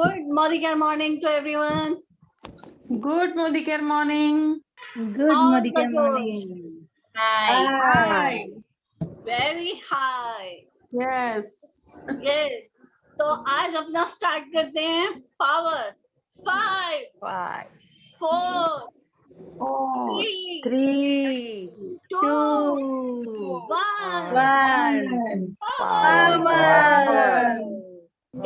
Good Modicare morning to everyone. Good Modicare morning. Good How's Modicare the morning. Hi. Very high. Yes. Yes. तो आज अपना start करते हैं. Power 5, 5, 4, 4, 3, 2, 2, 1. 1. Power.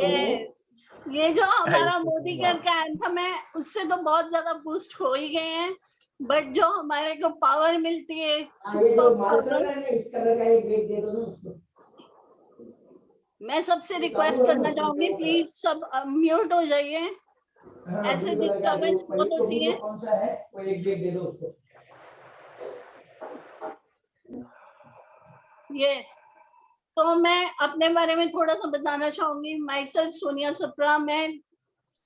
Yes. ये जो हमारा मोदी केयर का एंथम है उससे तो बहुत ज्यादा बूस्ट हो ही गए हैं, बट जो हमारे को पावर मिलती है इस कलर का एक ब्रेक दे दो ना उसको. मैं सबसे रिक्वेस्ट करना चाहूंगी, प्लीज सब म्यूट हो जाइए. ऐसे डिस्टर्बेंस बहुत होती है. कौन सा है वो एक ब्रेक दे दो उसको. यस. तो मैं अपने बारे में थोड़ा सा बताना चाहूंगी. My self Sonia Sapra. मैं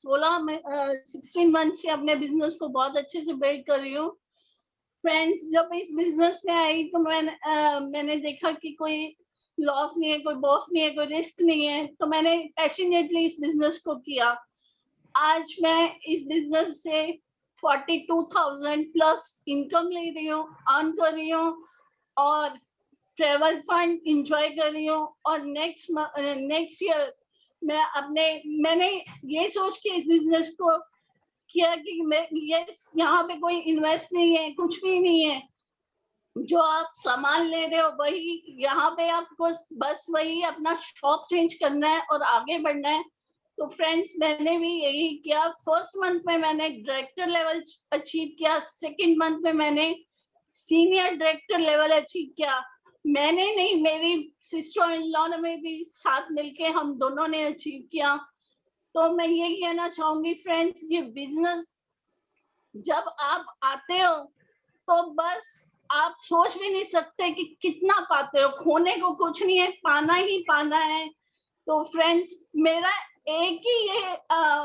16 मंथ से अपने बिजनेस को बहुत अच्छे से बिल्ड कर रही हूँ. फ्रेंड्स, जब इस बिजनेस में आई तो मैंने देखा कि कोई लॉस नहीं है, कोई बॉस नहीं है, कोई रिस्क नहीं है, तो मैंने पैशनेटली इस बिजनेस को किया. आज मैं इस बिजनेस से 42,000 प्लस इनकम ले रही हूँ, अर्न कर रही हूँ और ट्रेवल फंड इंजॉय कर रही हूँ. और नेक्स्ट ईयर मैंने ये सोच के इस बिजनेस को किया कि मैं यहाँ पे कोई इन्वेस्ट नहीं है, कुछ भी नहीं है. जो आप सामान ले रहे हो वही यहाँ पे आपको बस वही अपना शॉप चेंज करना है और आगे बढ़ना है. तो फ्रेंड्स, मैंने भी यही किया. फर्स्ट मंथ में मैंने डायरेक्टर लेवल अचीव किया. सेकंड मंथ में मैंने सीनियर डायरेक्टर लेवल अचीव किया. मैंने नहीं, मेरी सिस्टर इन लॉ ने भी साथ मिलके हम दोनों ने अचीव किया. तो मैं ये कहना चाहूंगी फ्रेंड्स, ये बिजनेस जब आप आते हो तो बस आप सोच भी नहीं सकते कि कितना पाते हो. खोने को कुछ नहीं है, पाना ही पाना है. तो फ्रेंड्स, मेरा एक ही ये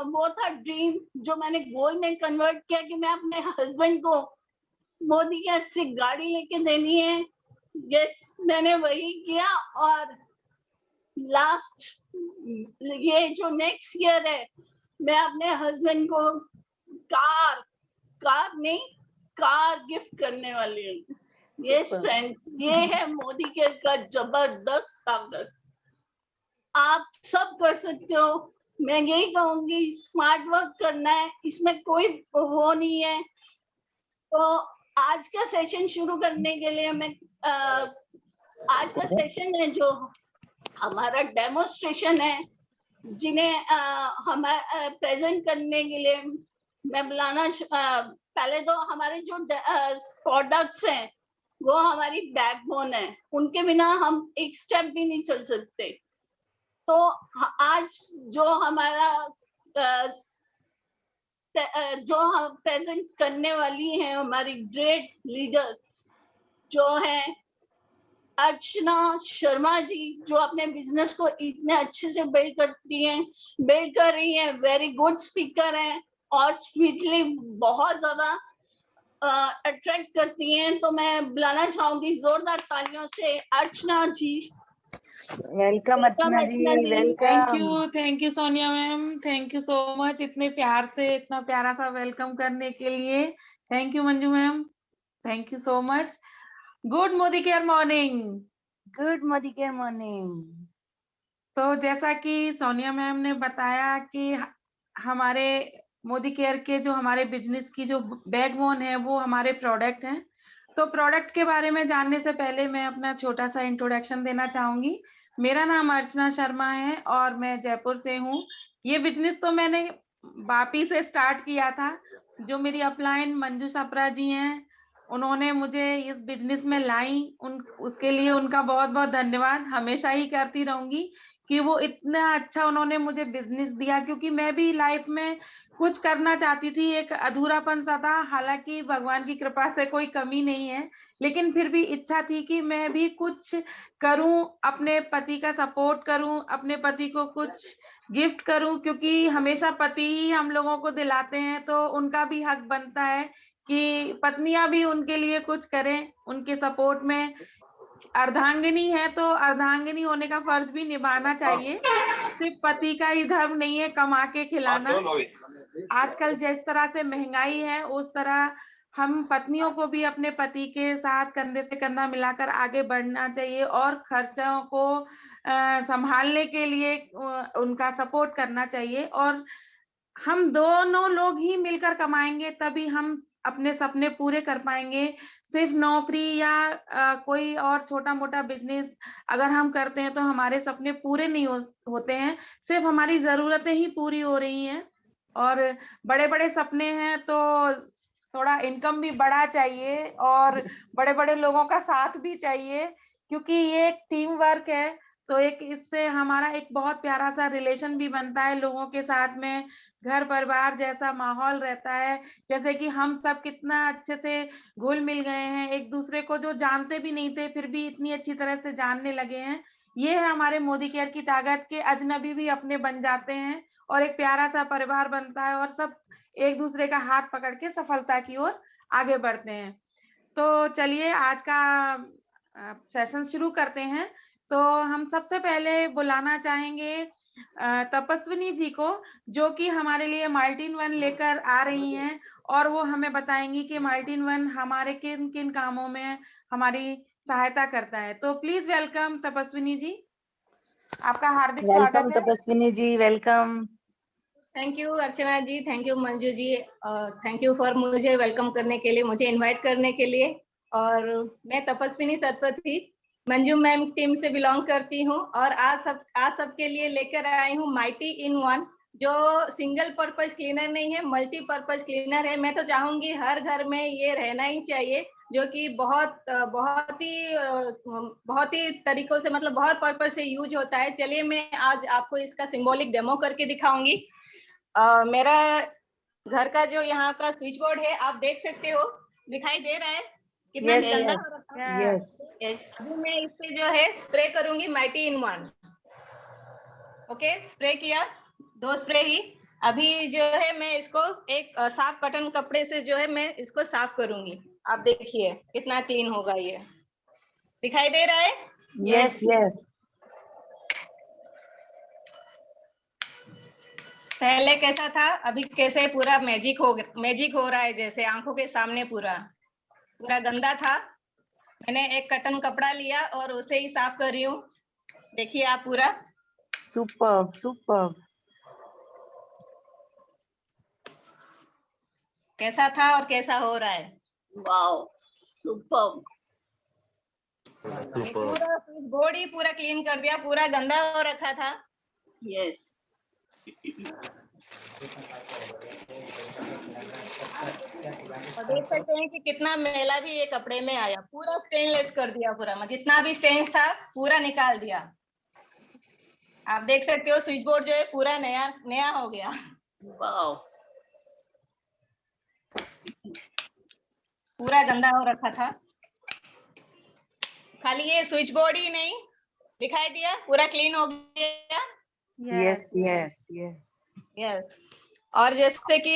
वो था ड्रीम जो मैंने गोल में कन्वर्ट किया कि मैं अपने हस्बैंड को मोदी केयर से गाड़ी लेके देनी है. यस, मैंने वही किया. और लास्ट ये जो नेक्स्ट ईयर है, मैं अपने हस्बैंड को कार गिफ्ट करने वाली हूँ. यस फ्रेंड्स, ये है मोदी केयर का जबरदस्त ताकत. आप सब कर सकते हो. मैं यही कहूंगी, स्मार्ट वर्क करना है, इसमें कोई वो नहीं है. तो आज का सेशन शुरू करने के लिए मैं आज का सेशन है जो हमारा डेमोस्ट्रेशन है, जिन्हें हम प्रेजेंट करने के लिए मैं बुलाना. पहले तो हमारे जो प्रोडक्ट्स हैं वो हमारी बैकबोन है, उनके बिना हम एक स्टेप भी नहीं चल सकते. तो आज जो हमारा जो हम प्रेजेंट करने वाली है हमारी ग्रेट लीडर जो है अर्चना शर्मा जी, जो अपने बिजनेस को इतने अच्छे से बिल्ड कर रही हैं. वेरी गुड स्पीकर हैं और स्वीटली बहुत ज्यादा अट्रैक्ट करती हैं. तो मैं बुलाना चाहूंगी जोरदार तालियों से Archana ji. Welcome Archana ji. Welcome. Thank you Sonia ma'am. Thank you so much इतने प्यार से इतना प्यारा सा वेलकम करने के लिए. Thank you Manju ma'am. Thank you so much. Good Modi care morning. Good Modicare morning. तो जैसा कि सोनिया मैम ने बताया कि हमारे मोदी केयर के जो हमारे बिजनेस की जो बैकबोन है वो हमारे प्रोडक्ट हैं. तो प्रोडक्ट के बारे में जानने से पहले मैं अपना छोटा सा इंट्रोडक्शन देना चाहूंगी. मेरा नाम अर्चना शर्मा है और मैं जयपुर से हूँ. ये बिजनेस तो मैंने वापी से स्टार्ट किया था. जो मेरी अपलाइन मंजू सप्रा जी हैं, उन्होंने मुझे इस बिजनेस में लाई. उसके लिए उनका बहुत बहुत धन्यवाद. हमेशा ही करती रहूंगी कि वो इतना अच्छा उन्होंने मुझे बिजनेस दिया, क्योंकि मैं भी लाइफ में कुछ करना चाहती थी. एक अधूरापन सा था. हालांकि भगवान की कृपा से कोई कमी नहीं है, लेकिन फिर भी इच्छा थी कि मैं भी कुछ करूं, अपने पति का सपोर्ट करूं, अपने पति को कुछ गिफ्ट करूं, क्योंकि हमेशा पति ही हम लोगों को दिलाते हैं. तो उनका भी हक बनता है कि पत्नियां भी उनके लिए कुछ करें, उनके सपोर्ट में अर्धांगिनी है तो अर्धांगिनी होने का फर्ज भी निभाना चाहिए। सिर्फ पति का ही धर्म नहीं है कमा के खिलाना। आजकल जिस तरह से महंगाई है उस तरह हम पत्नियों को भी अपने पति के साथ कंधे से कंधा मिलाकर आगे बढ़ना चाहिए और खर्चों को संभालने के लिए उनका सपोर्ट करना चाहिए। और हम दोनों लोग ही मिलकर कमाएंगे तभी हम अपने सपने पूरे कर पाएंगे। सिर्फ नौकरी या कोई और छोटा मोटा बिजनेस अगर हम करते हैं तो हमारे सपने पूरे नहीं होते हैं, सिर्फ हमारी जरूरतें ही पूरी हो रही हैं। और बड़े बड़े सपने हैं तो थोड़ा इनकम भी बढ़ा चाहिए और बड़े बड़े लोगों का साथ भी चाहिए, क्योंकि ये एक टीम वर्क है। तो एक इससे हमारा एक बहुत प्यारा सा रिलेशन भी बनता है लोगों के साथ में, घर परिवार जैसा माहौल रहता है। जैसे कि हम सब कितना अच्छे से घुल मिल गए हैं, एक दूसरे को जो जानते भी नहीं थे फिर भी इतनी अच्छी तरह से जानने लगे हैं। ये है हमारे मोदी केयर की ताकत के अजनबी भी अपने बन जाते हैं और एक प्यारा सा परिवार बनता है और सब एक दूसरे का हाथ पकड़ के सफलता की ओर आगे बढ़ते हैं। तो चलिए आज का सेशन शुरू करते हैं। तो हम सबसे पहले बुलाना चाहेंगे तपस्विनी जी को, जो कि हमारे लिए मल्टी-इन-वन लेकर आ रही हैं और वो हमें बताएंगी कि मल्टी-इन-वन हमारे किन किन कामों में हमारी सहायता करता है। तो प्लीज वेलकम तपस्विनी जी, आपका हार्दिक स्वागत वेलकम है। Tapaswini ji, welcome. Thank you Archana ji, thank you Manju ji, thank you for मुझे वेलकम करने के लिए, मुझे इनवाइट करने के लिए। और मैं तपस्विनी सतपथी मंजू मैम टीम से बिलोंग करती हूँ और आज सबके लिए लेकर आई हूँ मल्टी-इन-वन, जो सिंगल पर्पज क्लीनर नहीं है, मल्टी पर्पज क्लीनर है। मैं तो चाहूंगी हर घर में ये रहना ही चाहिए, जो कि बहुत ही तरीकों से मतलब बहुत पर्पज से यूज होता है। चलिए मैं आज आपको इसका सिंबॉलिक डेमो करके दिखाऊंगी। मेरा घर का जो यहाँ का स्विच बोर्ड है आप देख सकते हो, दिखाई दे रहा है कितना Yes, गंदा yes, हो रखा है। yes. अभी मैं इस पे जो है स्प्रे करूंगी मल्टी-इन-वन। ओके, स्प्रे किया, 2 स्प्रे ही। अभी जो है मैं इसको एक साफ कॉटन कपड़े से जो है मैं इसको साफ करूंगी। आप देखिए कितना क्लीन होगा, ये दिखाई दे रहा है। Yes, yes. पहले कैसा था, अभी कैसे पूरा मैजिक हो रहा है, जैसे आंखों के सामने पूरा गंदा था। मैंने एक कॉटन कपड़ा लिया और उसे ही साफ कर रही हूँ। देखिए आप पूरा Superb, superb. कैसा था और कैसा हो रहा है। Wow, super. पूरा स्विच बोर्ड ही पूरा क्लीन कर दिया, पूरा गंदा हो रखा था। यस, और देख सकते हैं कि कितना मैला भी ये कपड़े में आया, पूरा स्टेनलेस कर दिया, पूरा जितना भी स्टेन्स था पूरा निकाल दिया। आप देख सकते हो स्विच बोर्ड जो है पूरा नया हो गया। वाओ, पूरा गंदा हो रखा था। खाली ये स्विच बोर्ड ही नहीं दिखाई दिया, पूरा क्लीन हो गया। Yes, yes, yes. यस। और जैसे कि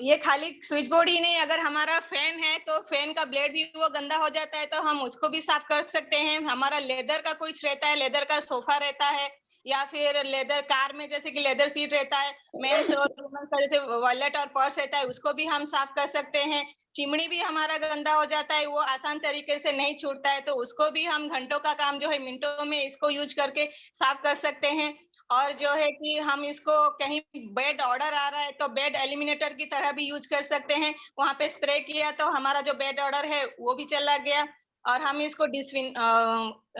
ये खाली स्विच बोर्ड ही नहीं, अगर हमारा फैन है तो फैन का ब्लेड भी वो गंदा हो जाता है तो हम उसको भी साफ कर सकते हैं। हमारा लेदर का कुछ रहता है, लेदर का सोफा रहता है या फिर लेदर कार में जैसे कि लेदर सीट रहता है, मेंस और वुमेन्स का जैसे वॉलेट और पर्स रहता है, उसको भी हम साफ कर सकते हैं। चिमनी भी हमारा गंदा हो जाता है, वो आसान तरीके से नहीं छूटता है, तो उसको भी हम घंटों का काम जो है मिनटों में इसको यूज करके साफ कर सकते हैं। और जो है कि हम इसको कहीं बेड ऑर्डर आ रहा है तो बेड एलिमिनेटर की तरह भी यूज कर सकते हैं। वहां पे स्प्रे किया तो हमारा जो बेड ऑर्डर है वो भी चला गया। और हम इसको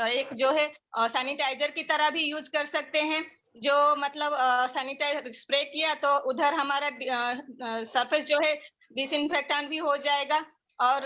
एक जो है सैनिटाइजर की तरह भी यूज कर सकते हैं। जो मतलब सैनिटाइजर स्प्रे किया तो उधर हमारा सरफेस जो है डिसइंफेक्टेंट भी हो जाएगा। और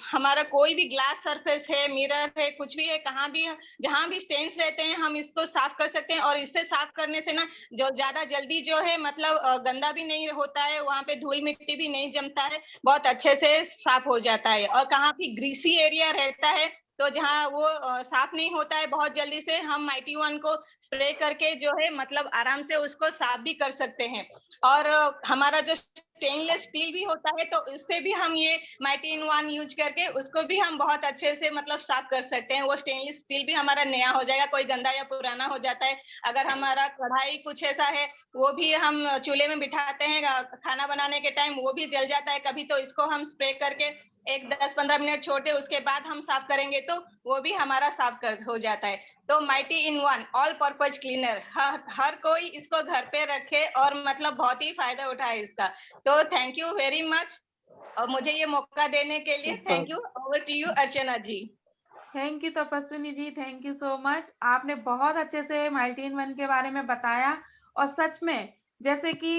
हमारा कोई भी ग्लास सरफेस है, मिरर है, कुछ भी है, कहाँ भी जहां भी स्टेन्स रहते हैं हम इसको साफ कर सकते हैं। और इससे साफ करने से ना जो ज्यादा जल्दी जो है मतलब गंदा भी नहीं होता है, वहां पे धूल मिट्टी भी नहीं जमता है, बहुत अच्छे से साफ हो जाता है। और कहाँ भी ग्रीसी एरिया रहता है तो जहाँ वो साफ नहीं होता है, बहुत जल्दी से हम मल्टी-इन-वन को स्प्रे करके जो है मतलब आराम से उसको साफ भी कर सकते हैं। और हमारा जो स्टेनलेस स्टील भी होता है, तो उससे भी हम ये माइटी इन वन यूज करके उसको भी हम बहुत अच्छे से मतलब साफ कर सकते हैं। वो स्टेनलेस स्टील भी हमारा नया हो जाएगा, कोई गंदा या पुराना हो जाता है। अगर हमारा कढ़ाई कुछ ऐसा है, वो भी हम चूल्हे में बिठाते हैं खाना बनाने के टाइम, वो भी जल जाता है कभी, तो इसको हम स्प्रे करके एक 10-15 मिनट छोड़ते, उसके बाद हम साफ करेंगे तो वो भी हमारा साफ कर हो जाता है। तो mighty in one all purpose cleaner, हर कोई इसको घर पे रखे और मतलब बहुत ही फायदा उठाए इसका। तो थैंक यू वेरी मच, और मुझे ये मौका देने के लिए thank you. Over to you Archana ji. Thank you Tapaswini ji, thank you so much. आपने बहुत अच्छे से माइटी इन वन के बारे में बताया, और सच में जैसे कि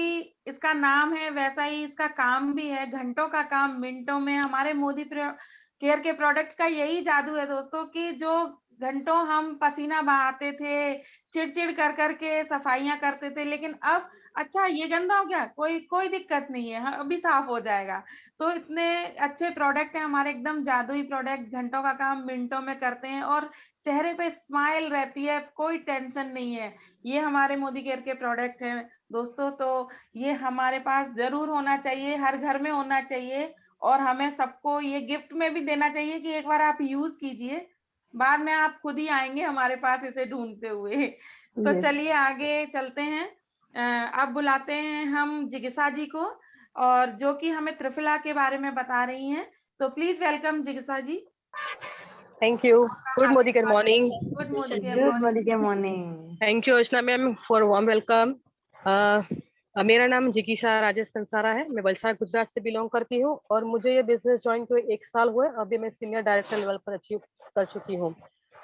इसका नाम है वैसा ही इसका काम भी है, घंटों का काम मिनटों में। हमारे मोदी केयर के प्रोडक्ट का यही जादू है दोस्तों, कि जो घंटों हम पसीना बहाते थे, चिड़चिड़ कर करके सफाइयां करते थे, लेकिन अब अच्छा ये गंदा हो गया, कोई कोई दिक्कत नहीं है, अभी साफ हो जाएगा। तो इतने अच्छे प्रोडक्ट हैं हमारे, एकदम जादुई प्रोडक्ट, घंटों का काम मिनटों में करते हैं, और चेहरे पे स्माइल रहती है, कोई टेंशन नहीं है। ये हमारे मोदी केयर के प्रोडक्ट हैं दोस्तों, तो ये हमारे पास जरूर होना चाहिए, हर घर में होना चाहिए, और हमें सबको ये गिफ्ट में भी देना चाहिए कि एक बार आप यूज कीजिए, बाद में आप खुद ही आएंगे हमारे पास इसे ढूंढते हुए। तो Yes. चलिए आगे चलते हैं। अब बुलाते हैं हम जिगिसा जी को, और जो कि हमें त्रिफला के बारे में बता रही हैं। तो प्लीज वेलकम जिगिसा ji. Thank you. Good morning. Good morning. Good morning. Good morning. Good morning. Thank you Archana ma'am for warm welcome. मेरा नाम जिगीशा राजेश कंसारा है। मैं वलसाड गुजरात से बिलोंग करती हूँ, और मुझे ये बिजनेस ज्वाइन हुए 1 साल हुए। अभी मैं सीनियर डायरेक्टर लेवल पर अचीव कर चुकी हूँ।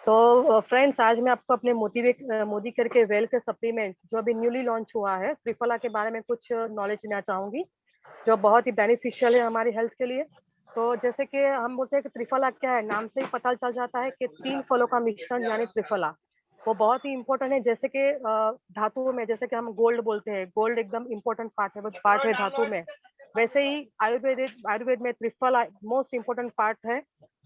तो फ्रेंड्स, आज मैं आपको अपने मोदी केयर के वेल के सप्लीमेंट जो अभी न्यूली लॉन्च हुआ है त्रिफला के बारे में कुछ नॉलेज देना चाहूंगी, जो बहुत ही बेनिफिशियल है हमारी हेल्थ के लिए। तो जैसे कि हम बोलते हैं कि त्रिफला क्या है, नाम से ही पता चल जाता है कि 3 फलों का मिश्रण यानी त्रिफला। वो बहुत ही इंपॉर्टेंट है। जैसे कि धातुओं में, जैसे कि हम गोल्ड बोलते हैं, गोल्ड एकदम इंपॉर्टेंट पार्ट है धातु में। वैसे ही आयुर्वेद में त्रिफला मोस्ट इंपॉर्टेंट पार्ट है,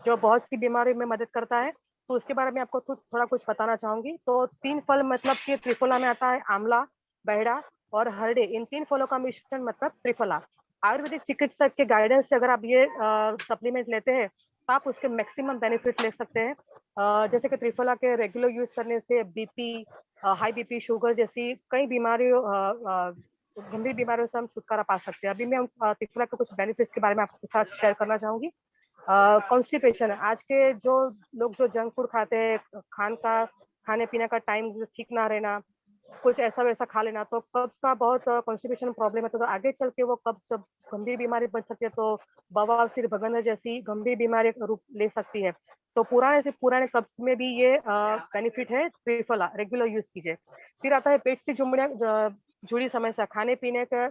जो बहुत सी बीमारियों में मदद करता है। तो उसके बारे में आपको थोड़ा कुछ बताना चाहूंगी। तो 3 फल मतलब कि त्रिफला में आता है आंवला, बहड़ा और हरडे। इन 3 फलों का मिश्रण मतलब त्रिफला। आयुर्वेदिक चिकित्सक के गाइडेंस से अगर आप ये सप्लीमेंट लेते हैं तो आप उसके मैक्सिमम बेनिफिट ले सकते हैं। जैसे कि त्रिफला के रेगुलर यूज करने से बीपी, हाई बीपी, शुगर जैसी कई बीमारियों, गंभीर बीमारियों से हम छुटकारा पा सकते हैं। अभी मैं त्रिफला के कुछ बेनिफिट्स के बारे में आपके साथ शेयर करना चाहूंगी। कॉन्स्टिपेशन, आज के जो लोग जो जंक फूड खाते हैं, खाने पीने का टाइम ठीक ना रहना, कुछ ऐसा वैसा खा लेना, तो कब्ज का बहुत कॉन्स्टिपेशन प्रॉब्लम है। तो आगे चल के वो कब्ज जब गंभीर बीमारी बन सकती है, तो बवासीर, भगंदर जैसी गंभीर बीमारी का रूप ले सकती है। तो पुराने कब्ज में भी ये बेनिफिट है त्रिफला, रेगुलर यूज कीजिए। फिर आता है पेट से जुड़ी समस्या, खाने पीने का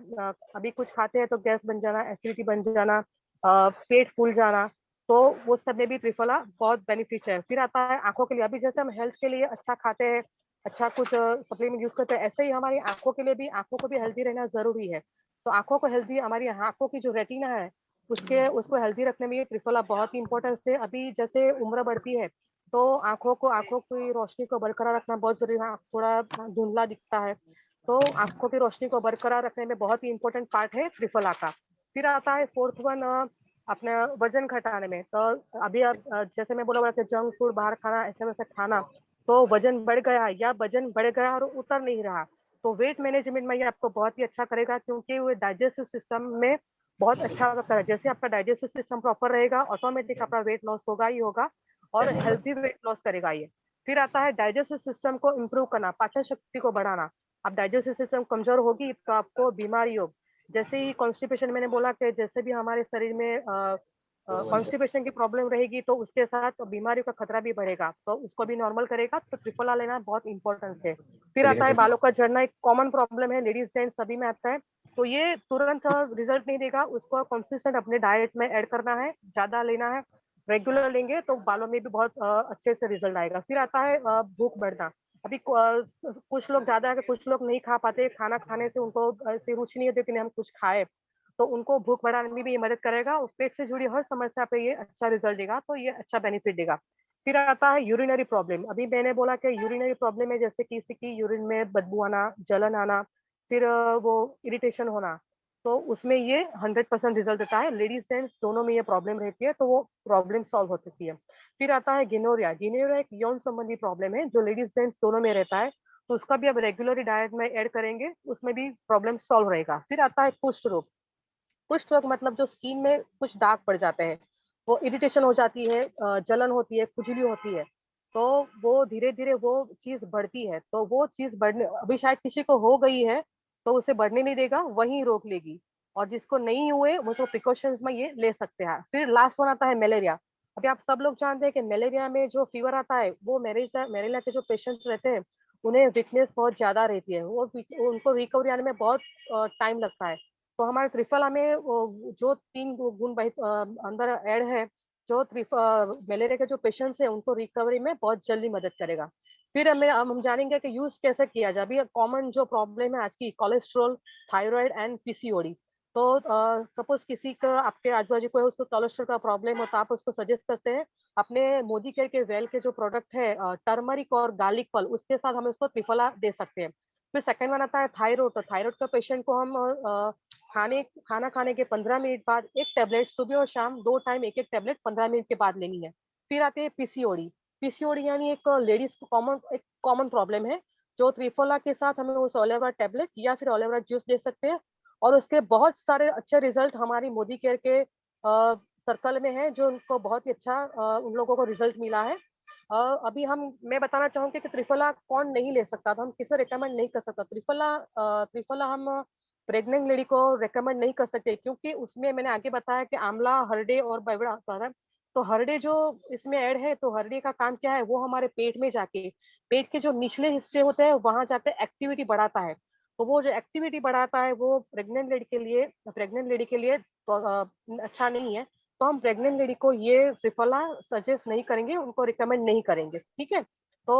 अभी कुछ खाते हैं तो गैस बन जाना, एसिडिटी बन जाना, पेट फूल जाना, तो वो सब में भी त्रिफला बहुत बेनिफिट है। फिर आता है आंखों के लिए। अभी जैसे हम हेल्थ के लिए अच्छा खाते हैं, अच्छा कुछ सप्लीमेंट यूज करते हैं, ऐसे ही हमारी आंखों के लिए भी, आंखों को भी हेल्दी रहना जरूरी है। तो आंखों को हेल्दी, हमारी आंखों की जो रेटिना है उसको हेल्दी रखने में ये त्रिफला बहुत ही इंपॉर्टेंस है। अभी जैसे उम्र बढ़ती है तो आंखों की रोशनी को बरकरार रखना बहुत जरूरी है। थोड़ा धुंधला दिखता है, तो आंखों की रोशनी को बरकरार रखने में बहुत ही इंपॉर्टेंट पार्ट है त्रिफला का। फिर आता है 4th वन, अपना वजन घटाने में। तो अभी आप जैसे मैं बोला कि जंक फूड बाहर खाना, ऐसे वैसे खाना, तो वजन बढ़ गया या वजन बढ़ गया और उतर नहीं रहा, तो वेट मैनेजमेंट में ये आपको बहुत ही अच्छा करेगा, क्योंकि वो डाइजेस्टिव सिस्टम में बहुत अच्छा करता है। जैसे आपका डाइजेस्टिव सिस्टम प्रॉपर रहेगा, ऑटोमेटिक आपका वेट लॉस होगा ही होगा, और हेल्थी वेट लॉस करेगा ये। फिर आता है डाइजेस्टिव सिस्टम को इम्प्रूव करना, पाचन शक्ति को बढ़ाना। अब डाइजेस्टिव सिस्टम कमजोर होगी तो आपको बीमारी हो, जैसे ही कॉन्स्टिपेशन, मैंने बोला कि जैसे भी हमारे शरीर में कॉन्स्टिपेशन की प्रॉब्लम रहेगी तो उसके साथ बीमारी का खतरा भी बढ़ेगा, तो उसको भी नॉर्मल करेगा। तो त्रिफला लेना बहुत इंपॉर्टेंस है। फिर आता है बालों का झड़ना, एक कॉमन प्रॉब्लम है, लेडीज जेंट्स सभी में आता है। तो ये तुरंत रिजल्ट नहीं देगा, उसको कंसिस्टेंट अपने डाइट में ऐड करना है, ज्यादा लेना है, रेगुलर लेंगे तो बालों में भी बहुत अच्छे से रिजल्ट आएगा। फिर आता है भूख बढ़ना। अभी कुछ लोग ज्यादा है, कुछ लोग नहीं खा पाते, खाना खाने से उनको ऐसी रुचि नहीं होती कि हम कुछ खाए, तो उनको भूख बढ़ाने में भी ये मदद करेगा, और पेट से जुड़ी हर समस्या पे ये अच्छा रिजल्ट देगा, तो ये अच्छा बेनिफिट देगा। फिर आता है यूरिनरी प्रॉब्लम। अभी मैंने बोला कि यूरिनरी प्रॉब्लम है, जैसे किसी की यूरिन में बदबू आना, जलन आना, फिर वो इरिटेशन होना, तो उसमें ये 100% रिजल्ट देता है। लेडीज जेंट्स दोनों में ये प्रॉब्लम रहती है तो वो प्रॉब्लम सॉल्व हो सकती है। फिर आता है गिनोरिया। गिनोरिया एक यौन संबंधी प्रॉब्लम है जो लेडीज जेंट्स दोनों में रहता है, तो उसका भी आप रेगुलरली डाइट में ऐड करेंगे, उसमें भी प्रॉब्लम सॉल्व रहेगा। फिर आता है कुष्ठ रोग। कुष्ठ रोग मतलब जो स्किन में कुछ दाग पड़ जाते हैं, वो इरिटेशन हो जाती है, जलन होती है, खुजली होती है, तो वो धीरे धीरे वो चीज बढ़ती है। तो वो चीज बढ़ने, अभी शायद किसी को हो गई है तो उसे बढ़ने नहीं देगा, वहीं रोक लेगी। और जिसको नहीं हुए वो तो प्रिकॉशंस में ये ले सकते हैं। फिर लास्ट वन आता है मलेरिया। अभी आप सब लोग जानते हैं कि मलेरिया में जो फीवर आता है वो मलेरिया के जो पेशेंट्स रहते हैं उन्हें वीकनेस बहुत ज्यादा रहती है, वो उनको रिकवरी आने में बहुत टाइम लगता है। तो हमारे त्रिफला में जो 3 गुण अंदर ऐड है, जो मलेरिया के जो पेशेंट्स हैं उनको रिकवरी में बहुत जल्दी मदद करेगा। फिर हम जानेंगे कि यूज कैसे किया जाए। अभी कॉमन जो प्रॉब्लम है आज की, कोलेस्ट्रॉल, थायराइड एंड पीसीओडी। तो सपोज किसी का आपके आजू बाजू को है, उसको कोलेस्ट्रॉल का प्रॉब्लम हो, तो आप उसको सजेस्ट करते हैं अपने मोदी केयर के वेल के जो प्रोडक्ट है टर्मरिक और गार्लिक फल, उसके साथ हम उसको त्रिफला दे सकते हैं। फिर सेकंड वन आता है थायराइड। तो थायराइड का पेशेंट को हम खाना खाने के 15 मिनट बाद एक टेबलेट, सुबह और शाम 2 टाइम एक एक टेबलेट 15 मिनट के बाद लेनी है। फिर आते हैं पीसीओडी। पीसीओडी यानी एक लेडीज को कॉमन प्रॉब्लम है, जो त्रिफला के साथ हमें उस ओलेरा टेबलेट या फिर ओलेरा जूस दे सकते हैं। और उसके बहुत सारे अच्छे रिजल्ट हमारी मोदी केयर के सर्कल में है, जो उनको बहुत ही अच्छा उन लोगों को रिजल्ट मिला है। अभी मैं बताना चाहूंगी कि त्रिफला कौन नहीं ले सकता, तो हम किसे रिकमेंड नहीं कर सकता। त्रिफला हम प्रेग्नेंट लेडी को रेकमेंड नहीं कर सकते, क्योंकि उसमें मैंने आगे बताया कि आंवला, हरडे और बेवड़ा होता है। तो हरडे जो इसमें ऐड है, तो हरडे का काम क्या है, वो हमारे पेट में जाके, पेट के जो निचले हिस्से होते हैं वहां जाके एक्टिविटी बढ़ाता है। तो वो जो एक्टिविटी बढ़ाता है वो प्रेग्नेंट लेडी के लिए तो, अच्छा नहीं है। तो हम प्रेग्नेंट लेडी को ये त्रिफला सजेस्ट नहीं करेंगे, उनको रिकमेंड नहीं करेंगे, ठीक है। तो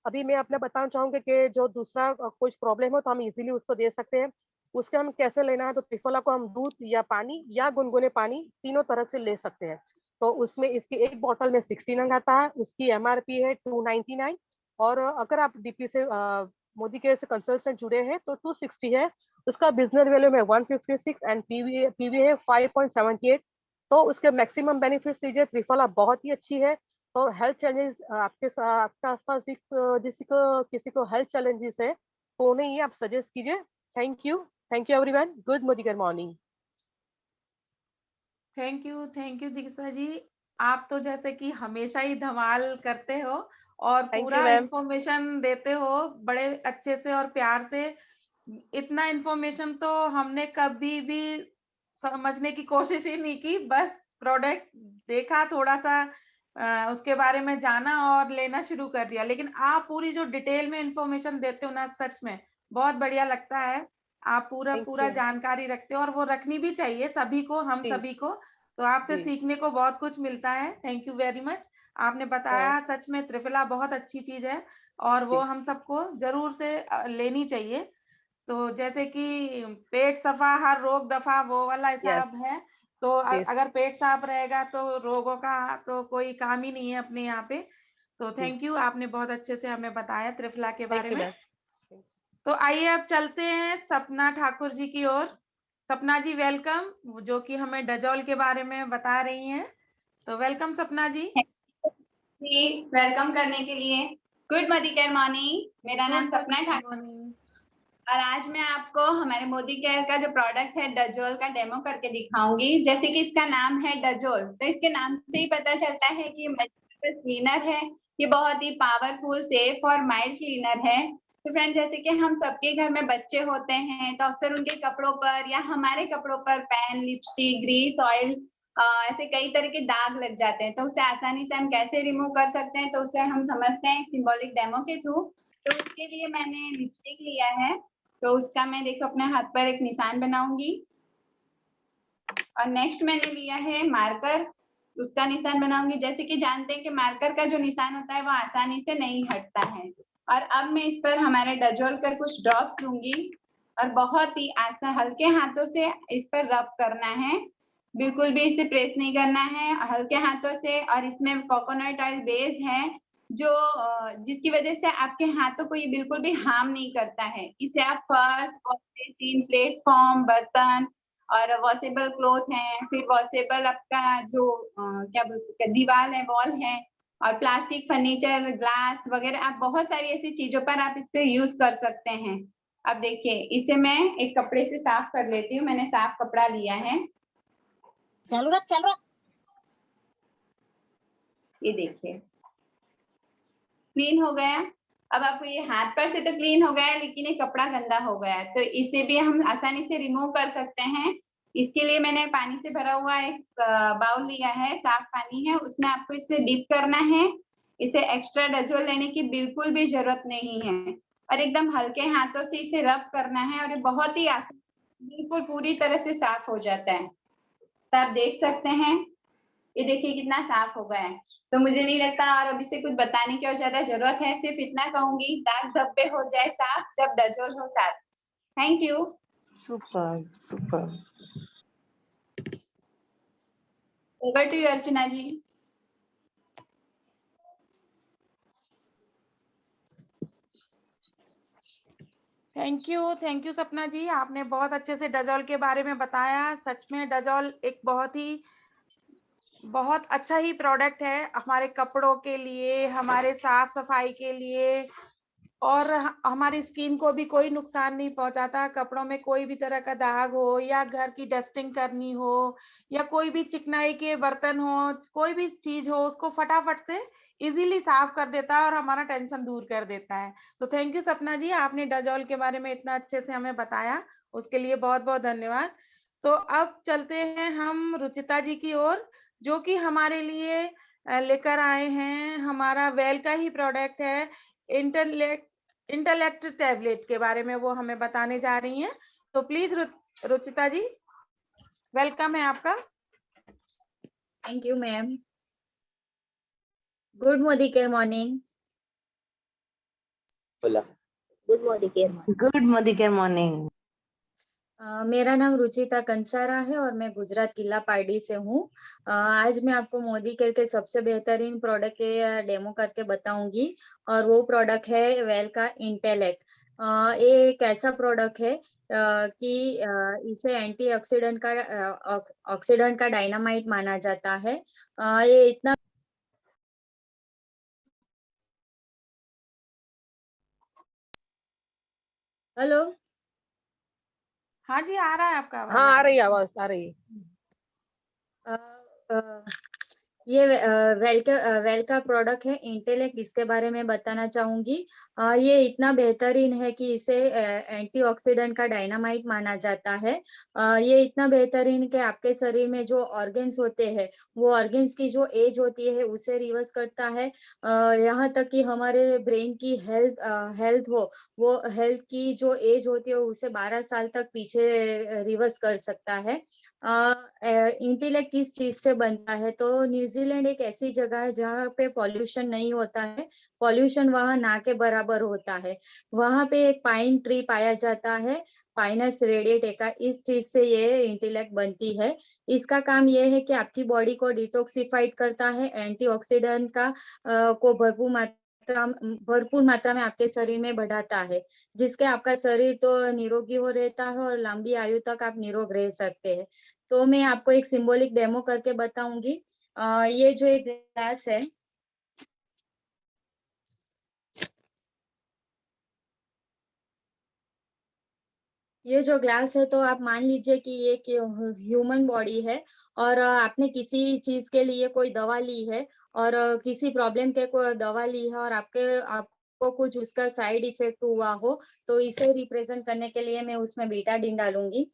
अभी मैं अपना बताना चाहूंगी कि जो दूसरा कुछ प्रॉब्लम हो तो हम इजीली उसको दे सकते हैं। उसके हम कैसे लेना है, तो त्रिफला को हम दूध या पानी या गुनगुने पानी तीनों तरह से ले सकते हैं। तो उसमें इसकी एक बॉटल में 16 आता है, उसकी एमआरपी है 299। और अगर आप डीपी से मोदी केयर से कंसल्टेंट जुड़े हैं तो 260 है। उसका बिजनेस वैल्यू में 156 एंड पीवी है 5.78। तो उसके मैक्सिमम बेनिफिट्स लीजिए। त्रिफला बहुत ही अच्छी है। तो हेल्थ चैलेंजेस आपके आसपास किसी को हेल्थ चैलेंजेस है तो उन्हें ये आप सजेस्ट कीजिए। Thank you everyone. Good Modi care morning. Thank you जिगिसा जी। आप तो जैसे कि हमेशा ही धमाल करते हो और Thank you, पूरा ma'am. इंफॉर्मेशन देते हो बड़े अच्छे से और प्यार से। इतना इंफॉर्मेशन तो हमने कभी भी समझने की कोशिश ही नहीं की, बस प्रोडक्ट देखा, थोड़ा सा उसके बारे में जाना और लेना शुरू कर दिया। लेकिन आप पूरी जो डिटेल में इंफॉर्मेशन देते हो ना, सच में बहुत बढ़िया लगता है। आप Thank पूरा you. जानकारी रखते हो और वो रखनी भी चाहिए सभी को, हम जी, सभी को। तो आपसे जी, सीखने को बहुत कुछ मिलता है। Thank you very much. आपने बताया हाँ, सच में त्रिफला बहुत अच्छी चीज है और वो जी, हम सबको जरूर से लेनी चाहिए। तो जैसे कि पेट सफा हर रोग दफा, वो वाला yes, हिसाब है। तो yes, अगर पेट साफ रहेगा तो रोगों का तो कोई काम ही नहीं है अपने यहाँ पे। तो जी, थैंक यू, आपने बहुत अच्छे से हमें बताया त्रिफला के thank बारे you, में। ma'am. तो आइए अब चलते हैं सपना ठाकुर जी की ओर। सपना जी वेलकम, जो कि हमें डजोल के बारे में बता रही हैं। तो वेलकम सपना जी। जी, वेलकम करने के लिए। Good Modi care morning. मेरा नाम गुड सपना ठाकुर मॉर्निंग। और आज मैं आपको हमारे मोदी केयर का जो प्रोडक्ट है डजोल का डेमो करके दिखाऊंगी। जैसे कि इसका नाम है डजोल, तो इसके नाम से ही पता चलता है कि मल्टीपर्पज क्लीनर है। ये बहुत ही पावरफुल, सेफ और माइल्ड क्लीनर है। तो फ्रेंड्स, जैसे कि हम सबके घर में बच्चे होते हैं तो अक्सर उनके कपड़ों पर या हमारे कपड़ों पर पेन, लिपस्टिक, ग्रीस, ऑयल, ऐसे कई तरह के दाग लग जाते हैं। तो उसे आसानी से हम कैसे रिमूव कर सकते हैं, तो उसे हम समझते हैं सिंबॉलिक डेमो के थ्रू। तो उसके लिए मैंने लिपस्टिक लिया है, तो उसका मैं देखो अपने हाथ पर एक निशान बनाऊंगी। और नेक्स्ट मैंने लिया है मार्कर, उसका निशान बनाऊंगी। जैसे कि जानते हैं कि मार्कर का जो निशान होता है वो आसानी से नहीं हटता है। और अब मैं इस पर हमारे डजोल का कुछ ड्रॉप्स लूंगी और बहुत ही आसान हल्के हाथों से इस पर रब करना है। बिल्कुल भी इसे प्रेस नहीं करना है, हल्के हाथों से। और इसमें कोकोनट ऑयल बेस है, जो जिसकी वजह से आपके हाथों को ये बिल्कुल भी हार्म नहीं करता है। इसे आप फर्श, वॉशबेसिन, प्लेटफॉर्म, बर्तन और वॉशेबल क्लॉथ है, फिर वॉशेबल आपका जो क्या बोलते हैं दीवार है, वॉल है, और प्लास्टिक फर्नीचर, ग्लास वगैरह, आप बहुत सारी ऐसी चीजों पर आप इसको यूज कर सकते हैं। अब देखिए, इसे मैं एक कपड़े से साफ कर लेती हूँ। मैंने साफ कपड़ा लिया है, चल रहा। ये देखिए क्लीन हो गया। अब आपको ये हाथ पर से तो क्लीन हो गया, लेकिन ये कपड़ा गंदा हो गया, तो इसे भी हम आसानी से रिमूव कर सकते हैं। इसके लिए मैंने पानी से भरा हुआ एक बाउल लिया है, साफ पानी है, उसमें आपको इसे डिप करना है। इसे एक्स्ट्रा डेटॉल लेने की बिल्कुल भी जरूरत नहीं है, और एकदम हल्के हाथों से इसे रब करना है, और ये बहुत ही आसान, बिल्कुल पूरी तरह से साफ हो जाता है। तो आप देख सकते हैं, ये देखिए कितना साफ हो गया है। तो मुझे नहीं लगता और अभी से कुछ बताने की और ज्यादा जरूरत है, सिर्फ इतना कहूंगी, दाग धब्बे हो जाए साफ जब डेटॉल हो साथ। Thank you. Superb, superb. Over to you Archana ji. Thank you Sapna ji, आपने बहुत अच्छे से डजोल के बारे में बताया। सच में डजोल एक बहुत अच्छा ही प्रोडक्ट है हमारे कपड़ों के लिए, हमारे साफ सफाई के लिए, और हमारी स्किन को भी कोई नुकसान नहीं पहुंचाता। कपड़ों में कोई भी तरह का दाग हो, या घर की डस्टिंग करनी हो, या कोई भी चिकनाई के बर्तन हो, कोई भी चीज हो, उसको फटाफट से इजीली साफ कर देता है और हमारा टेंशन दूर कर देता है। तो थैंक यू सपना जी, आपने डजोल के बारे में इतना अच्छे से हमें बताया, उसके लिए बहुत बहुत धन्यवाद। तो अब चलते हैं हम रुचिता जी की ओर, जो कि हमारे लिए लेकर आए हैं हमारा वेल का ही प्रोडक्ट है, इंटेलेक्ट टैबलेट के बारे में वो हमें बताने जा रही हैं। तो प्लीज रुचिता जी, वेलकम है आपका। Thank you ma'am. Good Modi care morning. Good Modi care morning. Good Madhikar morning. मेरा नाम रुचिता कंसारा है और मैं गुजरात किला पार्डी से हूँ। आज मैं आपको मोदी केयर के सबसे बेहतरीन प्रोडक्ट के डेमो करके बताऊंगी, और वो प्रोडक्ट है वेल का इंटेलेक्ट। ये एक ऐसा प्रोडक्ट है कि इसे ऑक्सीडेंट का डायनामाइट माना जाता है। ये इतना हेलो। हाँ जी, आ रहा है आपका आवाज। हाँ, आ रही है आवाज, आ रही है। अ, अ, ये वेल का प्रोडक्ट है इंटेलेक्ट, इसके बारे में बताना चाहूंगी। ये इतना बेहतरीन है कि इसे एंटीऑक्सीडेंट का डायनामाइट माना जाता है। ये इतना बेहतरीन कि आपके शरीर में जो ऑर्गन्स होते हैं, वो ऑर्गन्स की जो एज होती है उसे रिवर्स करता है। यहाँ तक कि हमारे ब्रेन की हेल्थ हो, वो हेल्थ की जो एज होती है उसे 12 साल तक पीछे रिवर्स कर सकता है। इंटेलेक्ट किस चीज से बनता है, तो न्यूजीलैंड एक ऐसी जगह है जहाँ पे पॉल्यूशन नहीं होता है। पॉल्यूशन वहाँ ना के बराबर होता है। वहाँ पे एक पाइन ट्री पाया जाता है, पाइनस रेडिएटेका, इस चीज से ये इंटेलेक्ट बनती है। इसका काम ये है कि आपकी बॉडी को डिटॉक्सिफाइड करता है, एंटीऑक्सीडेंट का को भरपूर मात्रा में आपके शरीर में बढ़ाता है, जिसके आपका शरीर तो निरोगी हो रहता है और लंबी आयु तक आप निरोग रह सकते हैं। तो मैं आपको एक सिंबॉलिक डेमो करके बताऊंगी। ये जो एक ग्लास है, ये जो ग्लास है, तो आप मान लीजिए कि ये ह्यूमन बॉडी है, और आपने किसी चीज के लिए कोई दवा ली है, और किसी प्रॉब्लम के कोई दवा ली है, और आपको कुछ उसका साइड इफेक्ट हुआ हो, तो इसे रिप्रेजेंट करने के लिए मैं उसमें बीटाडीन डालूंगी।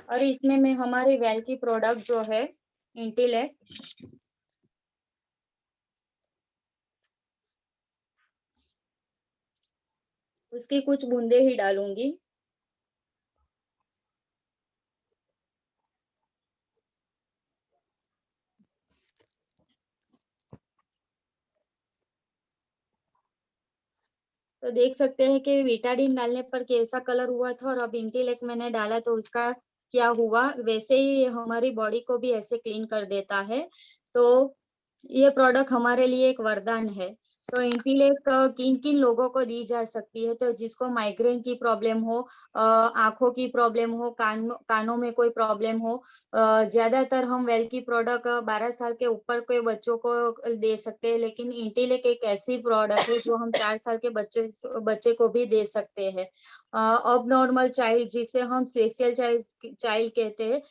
और इसमें मैं हमारे वेल की प्रोडक्ट जो है इंटेलेक्ट, उसकी कुछ बूंदे ही डालूंगी। तो देख सकते हैं कि विटाडिन डालने पर कैसा कलर हुआ था और अब इंटेलेक्ट मैंने डाला तो उसका क्या हुआ। वैसे ही हमारी बॉडी को भी ऐसे क्लीन कर देता है। तो ये प्रोडक्ट हमारे लिए एक वरदान है। तो इंटेलेक्ट किन किन लोगों को दी जा सकती है, तो जिसको माइग्रेन की प्रॉब्लम हो, आंखों की प्रॉब्लम हो, कानों में कोई प्रॉब्लम हो। ज्यादातर हम वेल की प्रोडक्ट 12 साल के ऊपर के बच्चों को दे सकते हैं, लेकिन इंटेलेक्ट एक ऐसी प्रोडक्ट है जो हम 4 साल के बच्चे को भी दे सकते हैं। अब नॉर्मल चाइल्ड, जिसे हम स्पेशल चाइल्ड कहते हैं,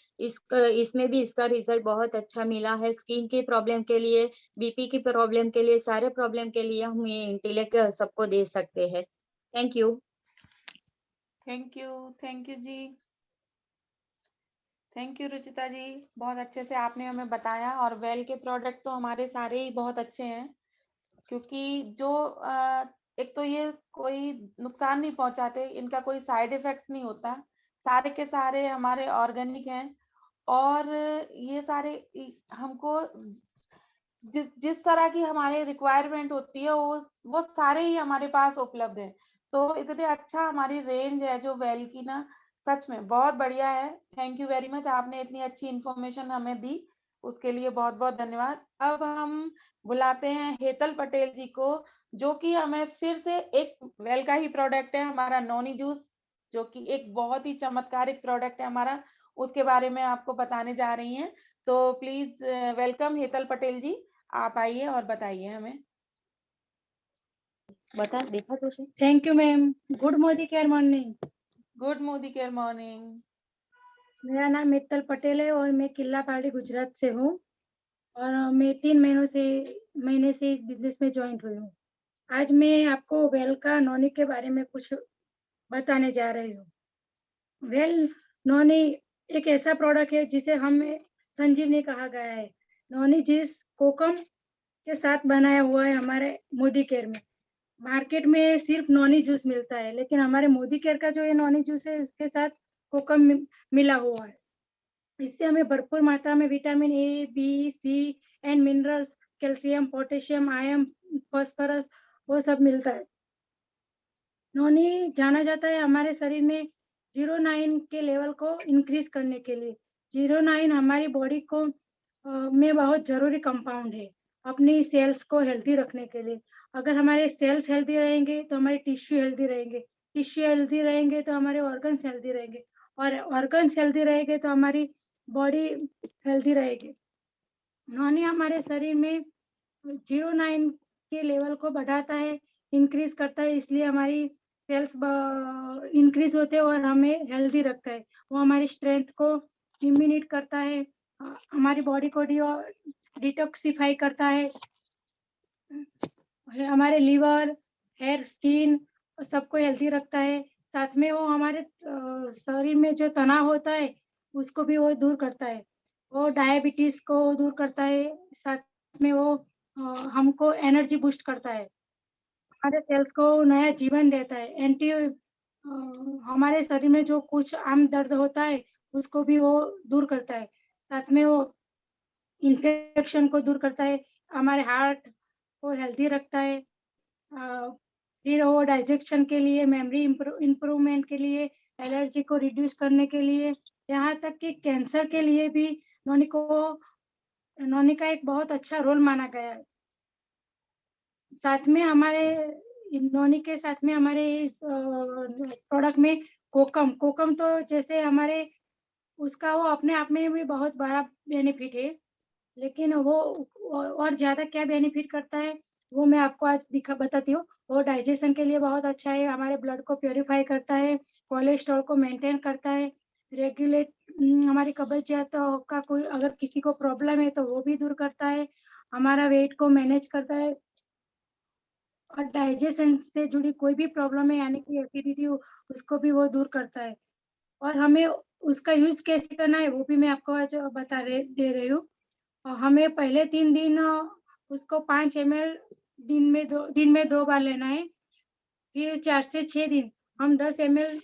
इसमें भी इसका रिजल्ट बहुत अच्छा मिला है। स्किन की प्रॉब्लम के लिए, बीपी की प्रॉब्लम के लिए, सारे प्रॉब्लम के लिए हम ये इंटेलेक्ट सबको दे सकते हैं। Thank you. Thank you ji, thank you Ruchita ji, बहुत अच्छे से आपने हमें बताया। और वेल के प्रोडक्ट तो हमारे सारे ही बहुत अच्छे हैं, क्योंकि जो एक तो ये कोई नुकसान नहीं पहुंचाते, इनका कोई साइड इफेक्ट नहीं होता, सारे के सारे हमारे ऑर्गेनिक हैं। और ये सारे हमको जिस तरह की हमारे रिक्वायरमेंट होती है वो सारे ही हमारे पास उपलब्ध है। तो इतने अच्छा हमारी रेंज है जो वेल की ना, सच में बहुत बढ़िया है। थैंक यू वेरी मच, आपने इतनी अच्छी इंफॉर्मेशन हमें दी, उसके लिए बहुत बहुत धन्यवाद। अब हम बुलाते हैं हेतल पटेल जी को, जो कि हमें फिर से एक वेल का ही प्रोडक्ट है हमारा नॉनी जूस, जो कि एक बहुत ही चमत्कारिक प्रोडक्ट है हमारा, उसके बारे में आपको बताने जा रही हैं। तो प्लीज वेलकम हेतल पटेल जी, आप आइए और बताइए हमें। बता देखा तो सही। Thank you ma'am. Good Modi care morning. Good Modi care morning. मेरा नाम हेतल पटेल है और मैं किला पाड़ी गुजरात से हूँ और मैं 3 महीने से इस बिजनेस में ज्वाइन हुई हूँ। आज मैं आपको वेल का नॉनी के बारे में कुछ बताने जा रही हूँ। वेल नॉनी एक ऐसा प्रोडक्ट है जिसे हमें संजीवनी कहा गया है। नॉनी जिस कोकम के साथ बनाया हुआ है हमारे मोदी केयर में। मार्केट में सिर्फ नॉनी जूस मिलता है, लेकिन हमारे मोदी केयर का जो ये नॉनी जूस है उसके साथ कोकम मिला हुआ है। इससे हमें भरपूर मात्रा में vitamin A, B, C and minerals, calcium, potassium, iron, phosphorus वो सब मिलता है। नॉनी जाना जाता है हमारे शरीर में 09 के लेवल को इंक्रीज करने के लिए। 09 हमारी बॉडी को में बहुत जरूरी कंपाउंड है अपनी सेल्स को हेल्दी रखने के लिए। अगर हमारे सेल्स हेल्दी रहेंगे तो हमारे टिश्यू हेल्दी रहेंगे, टिश्यू हेल्दी रहेंगे तो हमारे ऑर्गन्स हेल्दी रहेंगे, और ऑर्गन्स हेल्दी रहेंगे तो हमारी बॉडी हेल्दी रहेगी। नॉनी हमारे शरीर में 09 के लेवल को बढ़ाता है, इंक्रीज करता है, इसलिए हमारी सेल्स इंक्रीज होते हैं और हमें हेल्दी रखता है। वो हमारी स्ट्रेंथ को इम्यूनेट करता है, हमारी बॉडी को डिटॉक्सिफाई करता है, हमारे लिवर, हेयर, स्किन सबको हेल्दी रखता है। साथ में वो हमारे शरीर में जो तनाव होता है उसको भी वो दूर करता है। वो डायबिटीज को दूर करता है, साथ में वो हमको एनर्जी बूस्ट करता है, हमारे सेल्स को नया जीवन देता है। हमारे शरीर में जो कुछ आम दर्द होता है उसको भी वो दूर करता है। साथ में वो इन्फेक्शन को दूर करता है, हमारे हार्ट को हेल्दी रखता है। फिर वो डाइजेशन के लिए, मेमोरी इम्प्रूवमेंट के लिए, एलर्जी को रिड्यूस करने के लिए, यहाँ तक कि कैंसर के लिए भी नॉनी का एक बहुत अच्छा रोल माना गया है। साथ में हमारे नॉनी के साथ में हमारे प्रोडक्ट में कोकम तो जैसे हमारे उसका वो अपने आप में भी बहुत बड़ा बेनिफिट है, लेकिन वो और ज्यादा क्या बेनिफिट करता है वो मैं आपको आज बताती हूँ। वो डाइजेशन के लिए बहुत अच्छा है, हमारे ब्लड को प्योरीफाई करता है, कोलेस्ट्रॉल को मेंटेन करता है, रेगुलेट हमारी कब्जियत का कोई अगर किसी को प्रॉब्लम है तो वो भी दूर करता है, हमारा वेट को मैनेज करता है, और डाइजेशन से जुड़ी कोई भी प्रॉब्लम है यानी कि एसिडिटी उसको भी वो दूर करता है। और हमें उसका यूज कैसे करना है वो भी मैं आपको आज दे रही हूँ। हमें पहले 3 दिन उसको 5 ml दिन में 2 बार लेना है। फिर 4 से 6 दिन हम 10 ml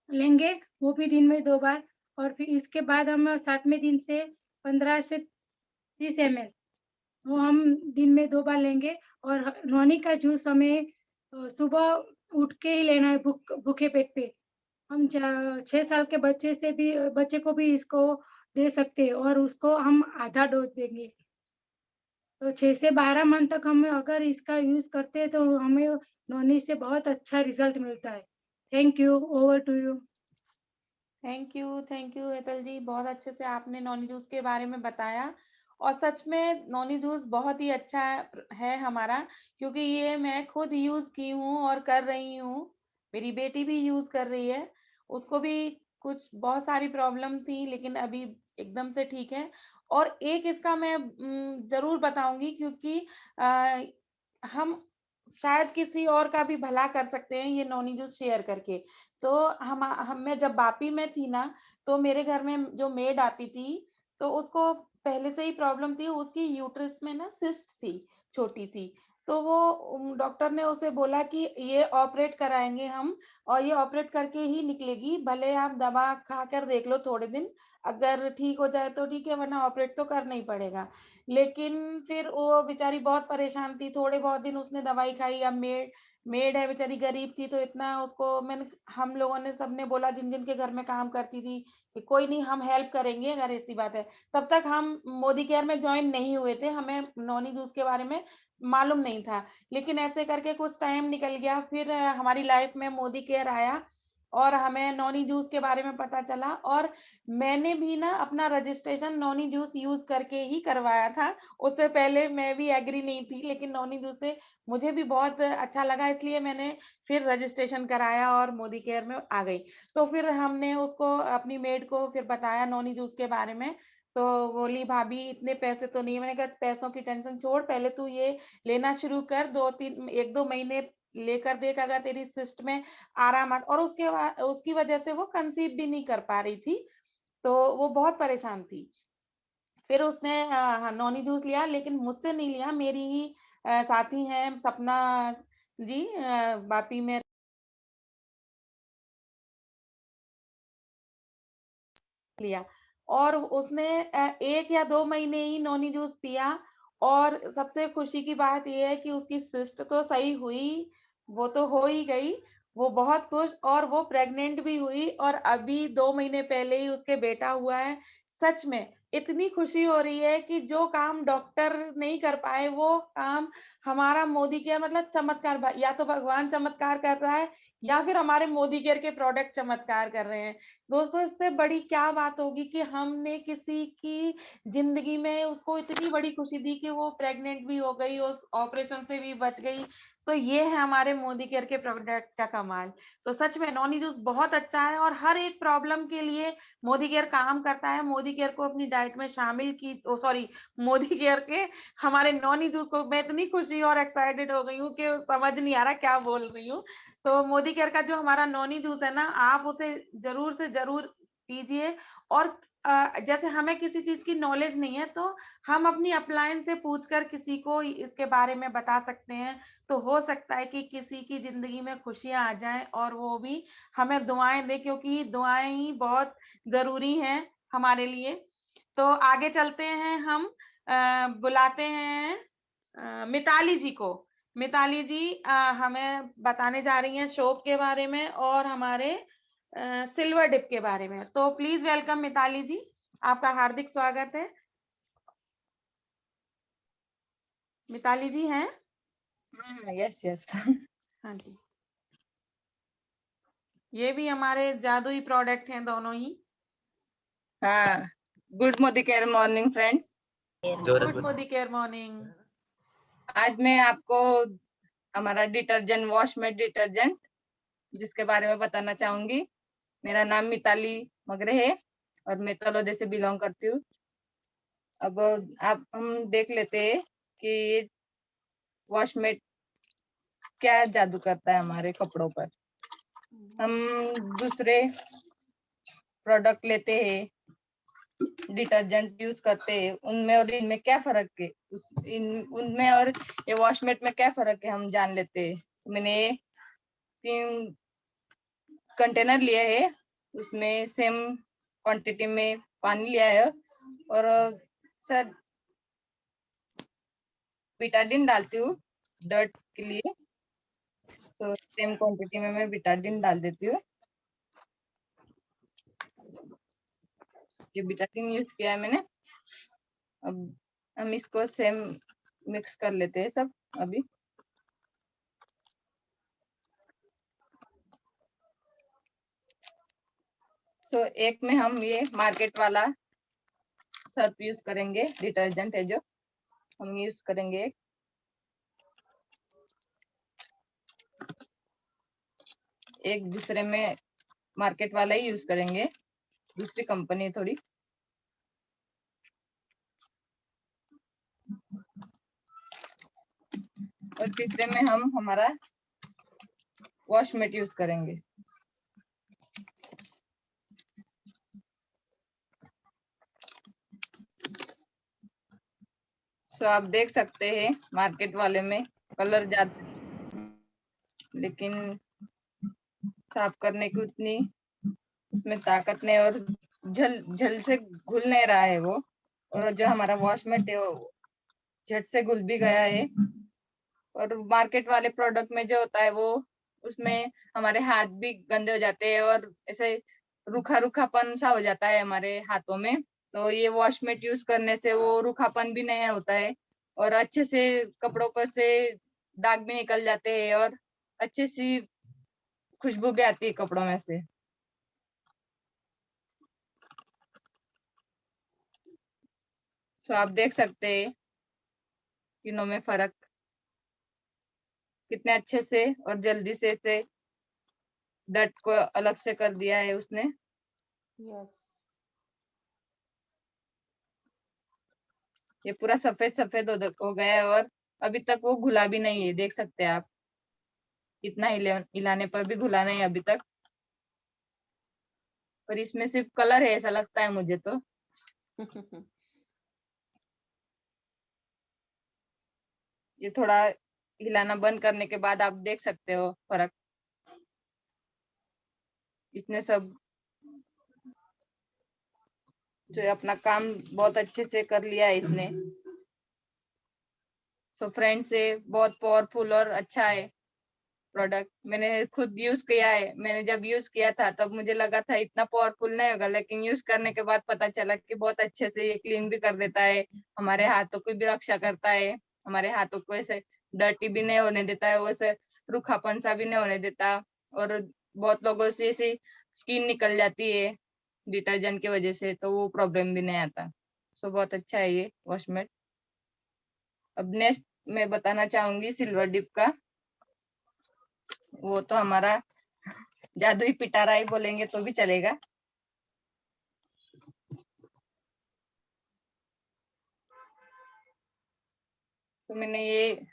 लेंगे, वो भी दिन में 2 बार। और फिर इसके बाद हम 7वें दिन से 15 से 30 ml वो हम दिन में 2 बार लेंगे। और नॉनी का जूस हमें सुबह उठ के ही लेना है भूखे पेट पे। हम 6 साल के बच्चे को भी इसको दे सकते हैं और उसको हम आधा डोज देंगे। तो 6 से 12 मंथ तक हम अगर इसका यूज करते हैं तो हमें नॉनी से बहुत अच्छा रिजल्ट मिलता है। Thank you, over to you. Thank you Hetal ji, बहुत अच्छे से आपने नॉनी जूस के बारे में बताया। और सच में नॉनी जूस बहुत ही अच्छा है हमारा, क्योंकि ये मैं खुद यूज की हूँ और कर रही हूँ। मेरी बेटी भी यूज कर रही है, उसको भी कुछ बहुत सारी प्रॉब्लम थी, लेकिन अभी एकदम से ठीक है। और एक इसका मैं जरूर बताऊंगी, क्योंकि हम शायद किसी और का भी भला कर सकते हैं ये नॉनी जूस शेयर करके। तो हम मैं जब बापी में थी ना, तो मेरे घर में जो मेड आती थी, तो उसको पहले से ही प्रॉब्लम थी, उसकी यूट्रस में ना सिस्ट थी छोटी सी। तो वो डॉक्टर ने उसे बोला कि ये ऑपरेट कराएंगे हम, और ये ऑपरेट करके ही निकलेगी, भले आप दवा खा कर देख लो थोड़े दिन, अगर ठीक हो जाए तो ठीक है, वरना ऑपरेट तो करना ही पड़ेगा। लेकिन फिर वो बेचारी बहुत परेशान थी, थोड़े बहुत दिन उसने दवाई खाई। अब मेड है बेचारी, गरीब थी, तो इतना उसको हम लोगों ने सबने बोला, जिन जिन के घर में काम करती थी, कि कोई नहीं, हम हेल्प करेंगे अगर ऐसी बात है। तब तक हम मोदी केयर में ज्वाइन नहीं हुए थे, हमें नॉनी जूस के बारे में मालूम नहीं था। लेकिन ऐसे करके कुछ टाइम निकल गया, फिर हमारी लाइफ में मोदी केयर आया और हमें नॉनी जूस के बारे में पता चला। और मैंने भी ना अपना रजिस्ट्रेशन नॉनी जूस यूज करके ही करवाया था। उससे पहले मैं भी एग्री नहीं थी, लेकिन नॉनी जूस से मुझे भी बहुत अच्छा लगा, इसलिए मैंने फिर रजिस्ट्रेशन कराया और मोदी केयर में आ गई। तो फिर हमने उसको, अपनी मेड को फिर बताया नॉनी जूस के बारे में। तो बोली, भाभी इतने पैसे तो नहीं। मैंने कहा पैसों की टेंशन छोड़, पहले तू ये लेना शुरू कर, 1-2 महीने लेकर देख, अगर तेरी सिस्ट में आराम और उसकी वजह से वो कंसीव भी नहीं कर पा रही थी, तो वो बहुत परेशान थी। फिर उसने नॉनी जूस लिया, लेकिन मुझसे नहीं लिया, मेरी ही साथी हैं सपना जी, बापी में लिया। और उसने 1 या 2 महीने ही नॉनी जूस पिया, और सबसे खुशी की बात यह है कि उसकी सिस्ट तो सही हुई, वो तो हो ही गई, वो बहुत खुश, और वो प्रेग्नेंट भी हुई, और अभी 2 महीने पहले ही उसके बेटा हुआ है। सच में इतनी खुशी हो रही है कि जो काम डॉक्टर नहीं कर पाए, वो काम हमारा मोदी केयर, मतलब चमत्कार, या तो भगवान चमत्कार कर रहा है, या फिर हमारे मोदी केयर के प्रोडक्ट चमत्कार कर रहे हैं। दोस्तों, इससे बड़ी क्या बात होगी कि हमने किसी की जिंदगी में उसको इतनी बड़ी खुशी दी कि वो प्रेग्नेंट भी हो गई, उस ऑपरेशन से भी बच गई। तो ये है हमारे मोदी केयर के प्रोडक्ट का कमाल। तो सच में नॉनी जूस बहुत अच्छा है, और हर एक प्रॉब्लम के लिए मोदी केयर काम करता है। मोदी केयर को अपनी डाइट में शामिल की, सॉरी, मोदी केयर के हमारे नॉनी जूस को, मैं इतनी खुशी और एक्साइटेड हो गई हूँ कि समझ नहीं आ रहा क्या बोल रही हूँ। तो मोदी केयर का जो हमारा नॉनी जूस है ना, आप उसे जरूर से जरूर पीजिए। और जैसे हमें किसी चीज की नॉलेज नहीं है, तो हम अपनी अपलाइन से पूछकर किसी को इसके बारे में बता सकते हैं। तो हो सकता है कि किसी की जिंदगी में खुशियां आ जाएं, और वो भी हमें दुआएं दे, क्योंकि दुआएं ही बहुत जरूरी हैं हमारे लिए। तो आगे चलते हैं, हम बुलाते हैं मिताली जी को। मिताली जी हमें बताने जा रही हैं शॉप के बारे में और हमारे सिल्वर डिप के बारे में। तो प्लीज वेलकम मिताली जी, आपका हार्दिक स्वागत है। मिताली जी हैं? Yes yes. हाँ जी, ये भी हमारे जादुई प्रोडक्ट हैं दोनों ही। हाँ, good Modi care morning friends. Good Modi care morning. आज मैं आपको हमारा डिटर्जेंट, वॉशमेट डिटर्जेंट, जिसके बारे में बताना चाहूंगी। मेरा नाम मिताली मगरे है और मैं तलोजा से बिलोंग करती हूँ। अब हम देख लेते हैं कि वॉशमेट क्या जादू करता है हमारे कपड़ों पर। हम दूसरे प्रोडक्ट लेते हैं, डिटर्जेंट यूज करते हैं, उनमें और इनमें क्या फर्क है, उनमें और ये वॉशमेट में क्या फर्क है, हम जान लेते हैं। मैंने 3 कंटेनर लिया है, उसमें सेम क्वांटिटी में पानी लिया है, और सर बिटाडिन डालती हूँ डर्ट के लिए, सो सेम क्वांटिटी में मैं बिटाडिन डाल देती हूँ। ये बिटाडिन यूज किया है मैंने। अब हम इसको सेम मिक्स कर लेते हैं सब अभी। सो एक में हम ये मार्केट वाला सर्फ यूज करेंगे, डिटर्जेंट है जो हम यूज करेंगे। एक दूसरे में मार्केट वाला ही यूज करेंगे, दूसरी कंपनी है थोड़ी। और तीसरे में हम हमारा वॉशमेट यूज करेंगे। सो आप देख सकते हैं मार्केट वाले में कलर ज्यादा, लेकिन साफ करने की उतनी उसमें ताकत नहीं और झल से घुल नहीं रहा है वो। और जो हमारा वॉशमेट है वो झट से घुल भी गया है। और मार्केट वाले प्रोडक्ट में जो होता है वो उसमें हमारे हाथ भी गंदे हो जाते हैं और ऐसे रूखा रूखापन सा हो जाता है हमारे हाथों में। तो ये वॉशमेट यूज करने से वो रूखापन भी नहीं होता है और अच्छे से कपड़ों पर से दाग भी निकल जाते हैं और अच्छी सी खुशबू भी आती है कपड़ों में से। सो आप देख सकते हैं तीनों में फर्क कितने अच्छे से और जल्दी से डट को अलग से कर दिया है उसने। यस। ये पूरा सफेद सफेद हो गया है और अभी तक वो घुला भी नहीं है, देख सकते हैं आप। इतना हिलाने पर भी घुला नहीं अभी तक। और इसमें सिर्फ कलर है ऐसा लगता है मुझे तो। ये थोड़ा हिलाना बंद करने के बाद आप देख सकते हो फर्क। इसने सब जो अपना काम बहुत अच्छे से कर लिया है इसने। सो फ्रेंड्स, ये बहुत पावरफुल और अच्छा है प्रोडक्ट। मैंने खुद यूज किया है। मैंने जब यूज किया था तब मुझे लगा था इतना पावरफुल नहीं होगा, लेकिन यूज करने के बाद पता चला कि बहुत अच्छे से ये क्लीन भी कर देता है, हमारे हाथों की भी रक्षा करता है, हमारे हाथों को ऐसे डर्टी भी नहीं होने देता है, वैसे रूखापन सा भी नहीं होने देता। और बहुत लोगों से ऐसी स्किन निकल जाती है डिटर्जेंट की वजह से, तो वो प्रॉब्लम भी नहीं आता। सो बहुत अच्छा है ये वॉशमेट। अब नेक्स्ट मैं बताना चाहूंगी सिल्वर डिप का। वो तो हमारा जादुई पिटारा ही बोलेंगे तो भी चलेगा। तो मैंने ये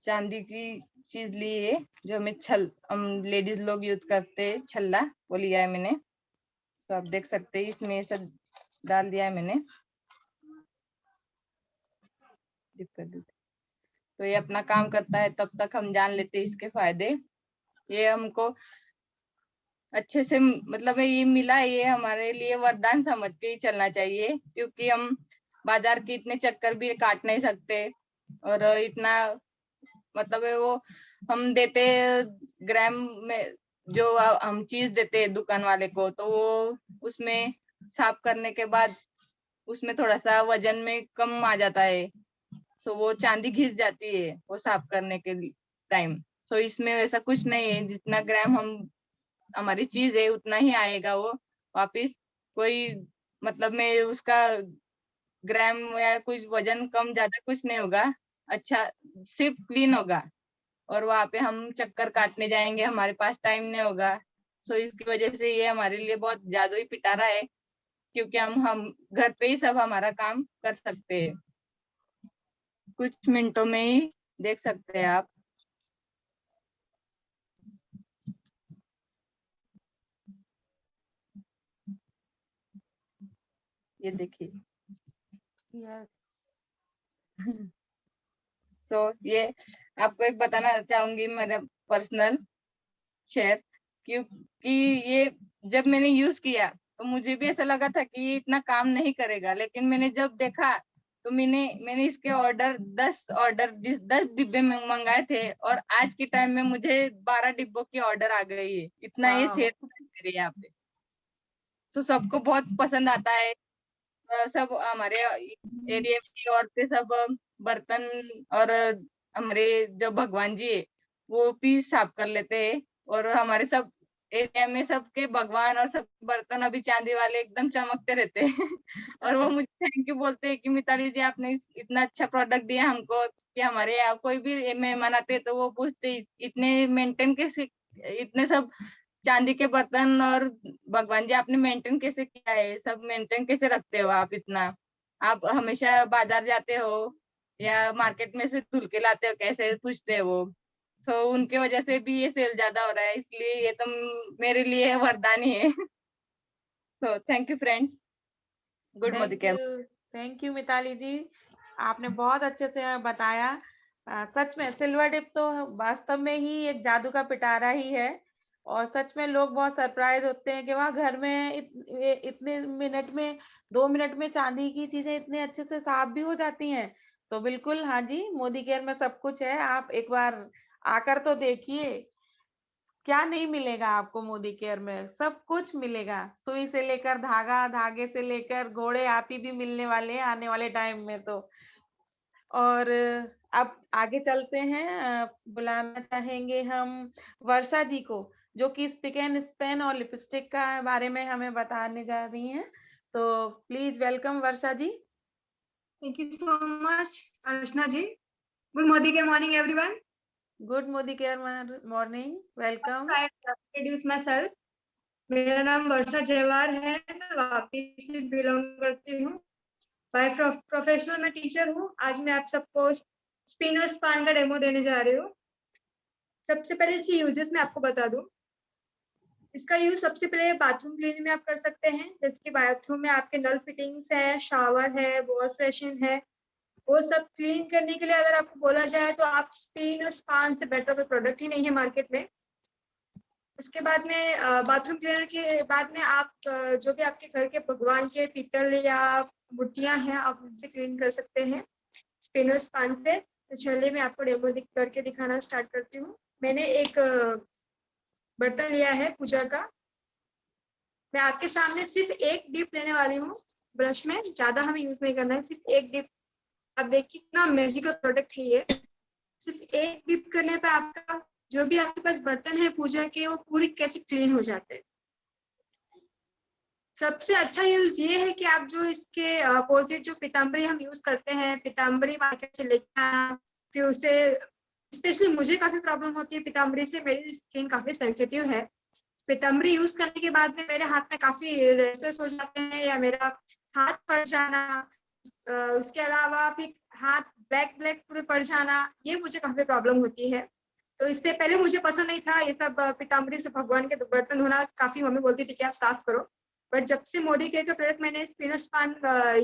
चांदी की चीज ली है जो हम लेडीज लोग यूज करते हैं, छल्ला, वो लिया है मैंने। तो आप देख सकते हैं इसमें सब डाल दिया है मैंने। तो ये अपना काम करता है तब तक हम जान लेते हैं इसके फायदे। ये हमको अच्छे से मतलब ये मिला, ये हमारे लिए वरदान समझ के ही चलना चाहिए, क्योंकि हम बाजार के इतने चक्कर भी काट नहीं सकते। और इतना मतलब है वो हम देते ग्राम में, जो हम चीज देते हैं दुकान वाले को, तो वो उसमें साफ करने के बाद उसमें थोड़ा सा वजन में कम आ जाता है। सो वो चांदी घिस जाती है वो साफ करने के टाइम। सो इसमें वैसा कुछ नहीं है, जितना ग्राम हम हमारी चीज है उतना ही आएगा वो वापिस। कोई मतलब में उसका ग्राम या कुछ वजन कम ज्यादा कुछ नहीं होगा, अच्छा सिर्फ क्लीन होगा। और वहां पे हम चक्कर काटने जाएंगे, हमारे पास टाइम नहीं होगा। सो इसकी वजह से ये हमारे लिए बहुत जादुई पिटारा है, क्योंकि हम घर पे ही सब हमारा काम कर सकते हैं कुछ मिनटों में ही, देख सकते हैं आप। ये देखिए। यस। सो ये आपको एक बताना चाहूंगी मेरा पर्सनल शेयर, क्योंकि ये जब मैंने यूज किया तो मुझे भी ऐसा लगा था कि ये इतना काम नहीं करेगा, लेकिन मैंने जब देखा तो मैंने इसके ऑर्डर 10 डिब्बे मंगाए थे और आज के टाइम में मुझे 12 डिब्बों की ऑर्डर आ गई है। इतना ये वाह। सेल मेरे यहाँ पे। सो सबको बहुत पसंद आता है। सब हमारे एरिया की औरतें सब बर्तन और हमारे जो भगवान जी है वो भी साफ कर लेते हैं। और हमारे सब एरिया में सबके भगवान और सब बर्तन अभी चांदी वाले एकदम चमकते रहते हैं। और वो मुझे थैंक यू बोलते हैं कि मिताली जी आपने इतना अच्छा प्रोडक्ट दिया हमको कि हमारे यहाँ कोई भी मेहमान आते तो वो पूछते इतने मेंटेन कैसे, इतने सब चांदी के बर्तन और भगवान जी आपने मेंटेन कैसे किया है, सब मेंटेन कैसे रखते हो आप इतना, आप हमेशा बाजार जाते हो या मार्केट में से धुल के लाते हो कैसे, पूछते हैं वो। सो उनके वजह से भी ये सेल ज्यादा हो रहा है, इसलिए ये तो मेरे लिए वरदान ही है। So thank you friends. Good morning. Thank you Mitali ji, आपने बहुत अच्छे से बताया। सच में सिल्वर डिप तो वास्तव में ही एक जादू का पिटारा ही है और सच में लोग बहुत सरप्राइज होते हैं कि वहाँ घर में इतने मिनट में 2 मिनट में चांदी की चीजें इतने अच्छे से साफ भी हो जाती हैं। तो बिल्कुल हाँ जी, मोदी केयर में सब कुछ है, आप एक बार आकर तो देखिए, क्या नहीं मिलेगा आपको मोदी केयर में, सब कुछ मिलेगा। सुई से लेकर धागा, धागे से लेकर घोड़े हाथी भी मिलने वाले हैं आने वाले टाइम में तो। और अब आगे चलते हैं, बुलाना चाहेंगे हम वर्षा जी को, जो कि स्पिक एंड स्पेन और लिपस्टिक का बारे में हमें बताने जा रही हैं। तो please welcome Varsha ji. Thank you so much, Archana ji. Good morning, everyone. Good Modi care morning, welcome. I introduce myself. मेरा नाम वर्षा जयवार है, मैं वापी से बिलोंग करती हूँ। बाय प्रोफेशनल मैं टीचर हूँ। आज मैं आप सबको स्पिन और स्पान का डेमो देने जा रही हूँ। सबसे पहले इसके यूजेस मैं आपको बता दूं। इसका यूज सबसे पहले बाथरूम क्लीनिंग में आप कर सकते हैं, जैसे कि बाथरूम में आपके नल फिटिंग्स है, शावर है, वॉश बेसिन है, वो सब क्लीन करने के लिए अगर आपको बोला जाए तो आप स्पिन और स्पान से बेटर कोई प्रोडक्ट ही नहीं है मार्केट में। उसके बाद में बाथरूम क्लीनर के बाद में आप जो भी आपके घर के भगवान के पीतल या मूर्तियां हैं आप उनसे क्लीन कर सकते हैं स्पिन और स्पान से। तो चलिए मैं आपको डेमो करके दिखाना स्टार्ट करती हूँ। मैंने एक बर्तन लिया है पूजा का। मैं आपके सामने सिर्फ एक डिप लेने वाली हूँ ब्रश में, ज्यादा हमें यूज नहीं करना है, सिर्फ एक डिप। अब देखिए कितना मैजिकल प्रोडक्ट है ये। सिर्फ एक डिप करने पे आपका जो भी आपके पास बर्तन है पूजा के वो पूरी कैसे क्लीन हो जाते हैं। सबसे अच्छा यूज ये है कि आप जो इसके अपोजिट जो पीताम्बरी हम यूज करते हैं, पीताम्बरी मार्केट से लेकर आना, फिर उसे स्पेशली मुझे काफी प्रॉब्लम होती है पीताम्बरी से, मेरी स्किन काफी सेंसिटिव है। पीताम्बरी यूज करने के बाद में मेरे हाथ में काफी रेसेस हो जाते हैं या मेरा हाथ पड़ जाना, उसके अलावा फिर हाथ ब्लैक ब्लैक पूरे पड़ जाना, ये मुझे काफी प्रॉब्लम होती है। तो इससे पहले मुझे पसंद नहीं था ये सब पीताम्बरी से भगवान के बर्तन धोना, काफी मम्मी बोलती थी कि आप साफ करो। बट जब से मोदी केयर का प्रोडक्ट मैंने स्पिन और स्पान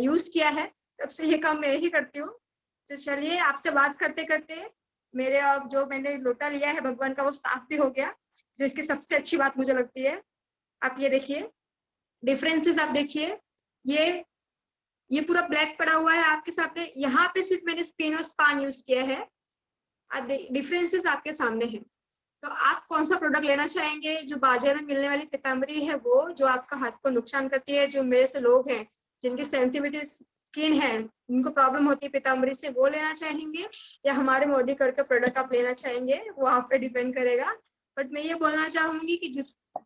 यूज किया है तब से ये काम मैं ही करती हूँ। तो चलिए आपसे बात करते करते मेरे जो मैंने लोटा लिया है भगवान का वो साफ भी हो गया। जो इसकी सबसे अच्छी बात मुझे लगती है, आप ये देखिए डिफरेंसेस, आप देखिए ये पूरा ब्लैक पड़ा हुआ है आपके सामने, यहाँ पे सिर्फ मैंने स्पिन और स्पान यूज किया है। डिफरेंसेस आपके सामने हैं। तो आप कौन सा प्रोडक्ट लेना चाहेंगे? जो बाजार में मिलने वाली पीताम्बरी है वो जो आपका हाथ को नुकसान करती है, जो मेरे से लोग हैं जिनकी सेंसिटिव स्किन है उनको प्रॉब्लम होती है पीताम्बरी से, वो लेना चाहेंगे या हमारे मोदी केयर का प्रोडक्ट आप लेना चाहेंगे, वो आप पे डिपेंड करेगा। बट मैं ये बोलना चाहूंगी कि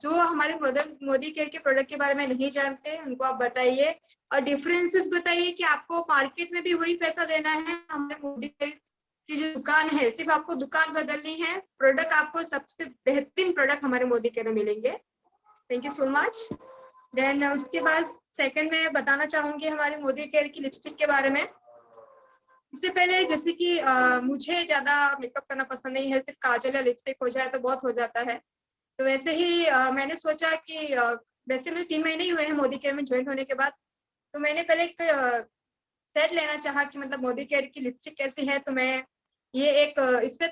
जो हमारे मोदी केयर के प्रोडक्ट के बारे में नहीं जानते उनको आप बताइए और डिफरेंसेस बताइए कि आपको मार्केट में भी वही पैसा देना है। हमारे मोदी केयर की जो दुकान है सिर्फ आपको दुकान बदलनी है, प्रोडक्ट आपको सबसे बेहतरीन प्रोडक्ट हमारे मोदी केयर में मिलेंगे। Thank you so much. Then उसके बाद सेकंड में बताना चाहूंगी हमारे मोदी केयर की लिपस्टिक के बारे में। इससे पहले जैसे कि मुझे ज्यादा मेकअप करना पसंद नहीं है, सिर्फ काजल या लिपस्टिक हो जाए तो बहुत हो जाता है। तो वैसे ही मैंने सोचा कि वैसे मुझे 3 महीने ही हुए हैं मोदी केयर में ज्वाइन होने के बाद, तो मैंने पहले एक सेट लेना चाहा कि मतलब मोदी केयर की लिपस्टिक कैसी है। तो मैं ये एक इसमें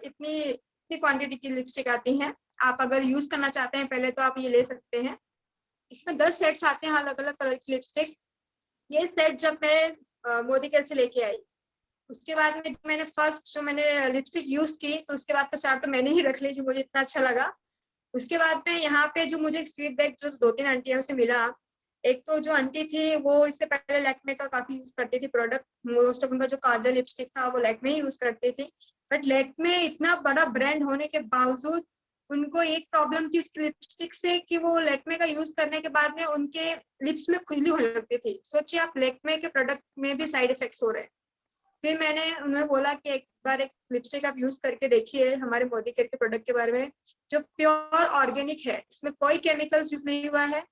इतनी क्वांटिटी की लिपस्टिक आती है, आप अगर यूज करना चाहते हैं पहले तो आप ये ले सकते हैं। इसमें 10 सेट्स आते हैं अलग अलग कलर की लिपस्टिक। ये सेट जब मैं मोदी केयर से लेके आई। उसके बाद में मैंने फर्स्ट जो मैंने लिपस्टिक यूज की, तो उसके बाद तो 4 तो मैंने ही रख ली जी, मुझे इतना अच्छा लगा। उसके बाद में यहाँ पे जो मुझे फीडबैक जो 2-3 आंटियों से मिला, एक तो जो आंटी थी वो इससे पहले लैक्मे का काफी यूज करती थी प्रोडक्ट, मोस्ट ऑफ उनका जो काजल लिपस्टिक था वो लैक्मे ही यूज करती थी। बट लैक्मे इतना बड़ा ब्रांड होने के बावजूद उनको एक प्रॉब्लम थी उसकी लिपस्टिक से कि वो लैक्मे का यूज करने के बाद में उनके लिप्स में खुजली होने लगती थी। सोचिए आप, लैक्मे के प्रोडक्ट में भी साइड इफेक्ट्स हो रहे हैं। फिर मैंने उन्हें बोला कि एक बार एक लिपस्टिक आप यूज करके देखिए हमारे मोदी केयर के प्रोडक्ट के बारे में, जो प्योर ऑर्गेनिक है, इसमें कोई केमिकल्स यूज नहीं हुआ है।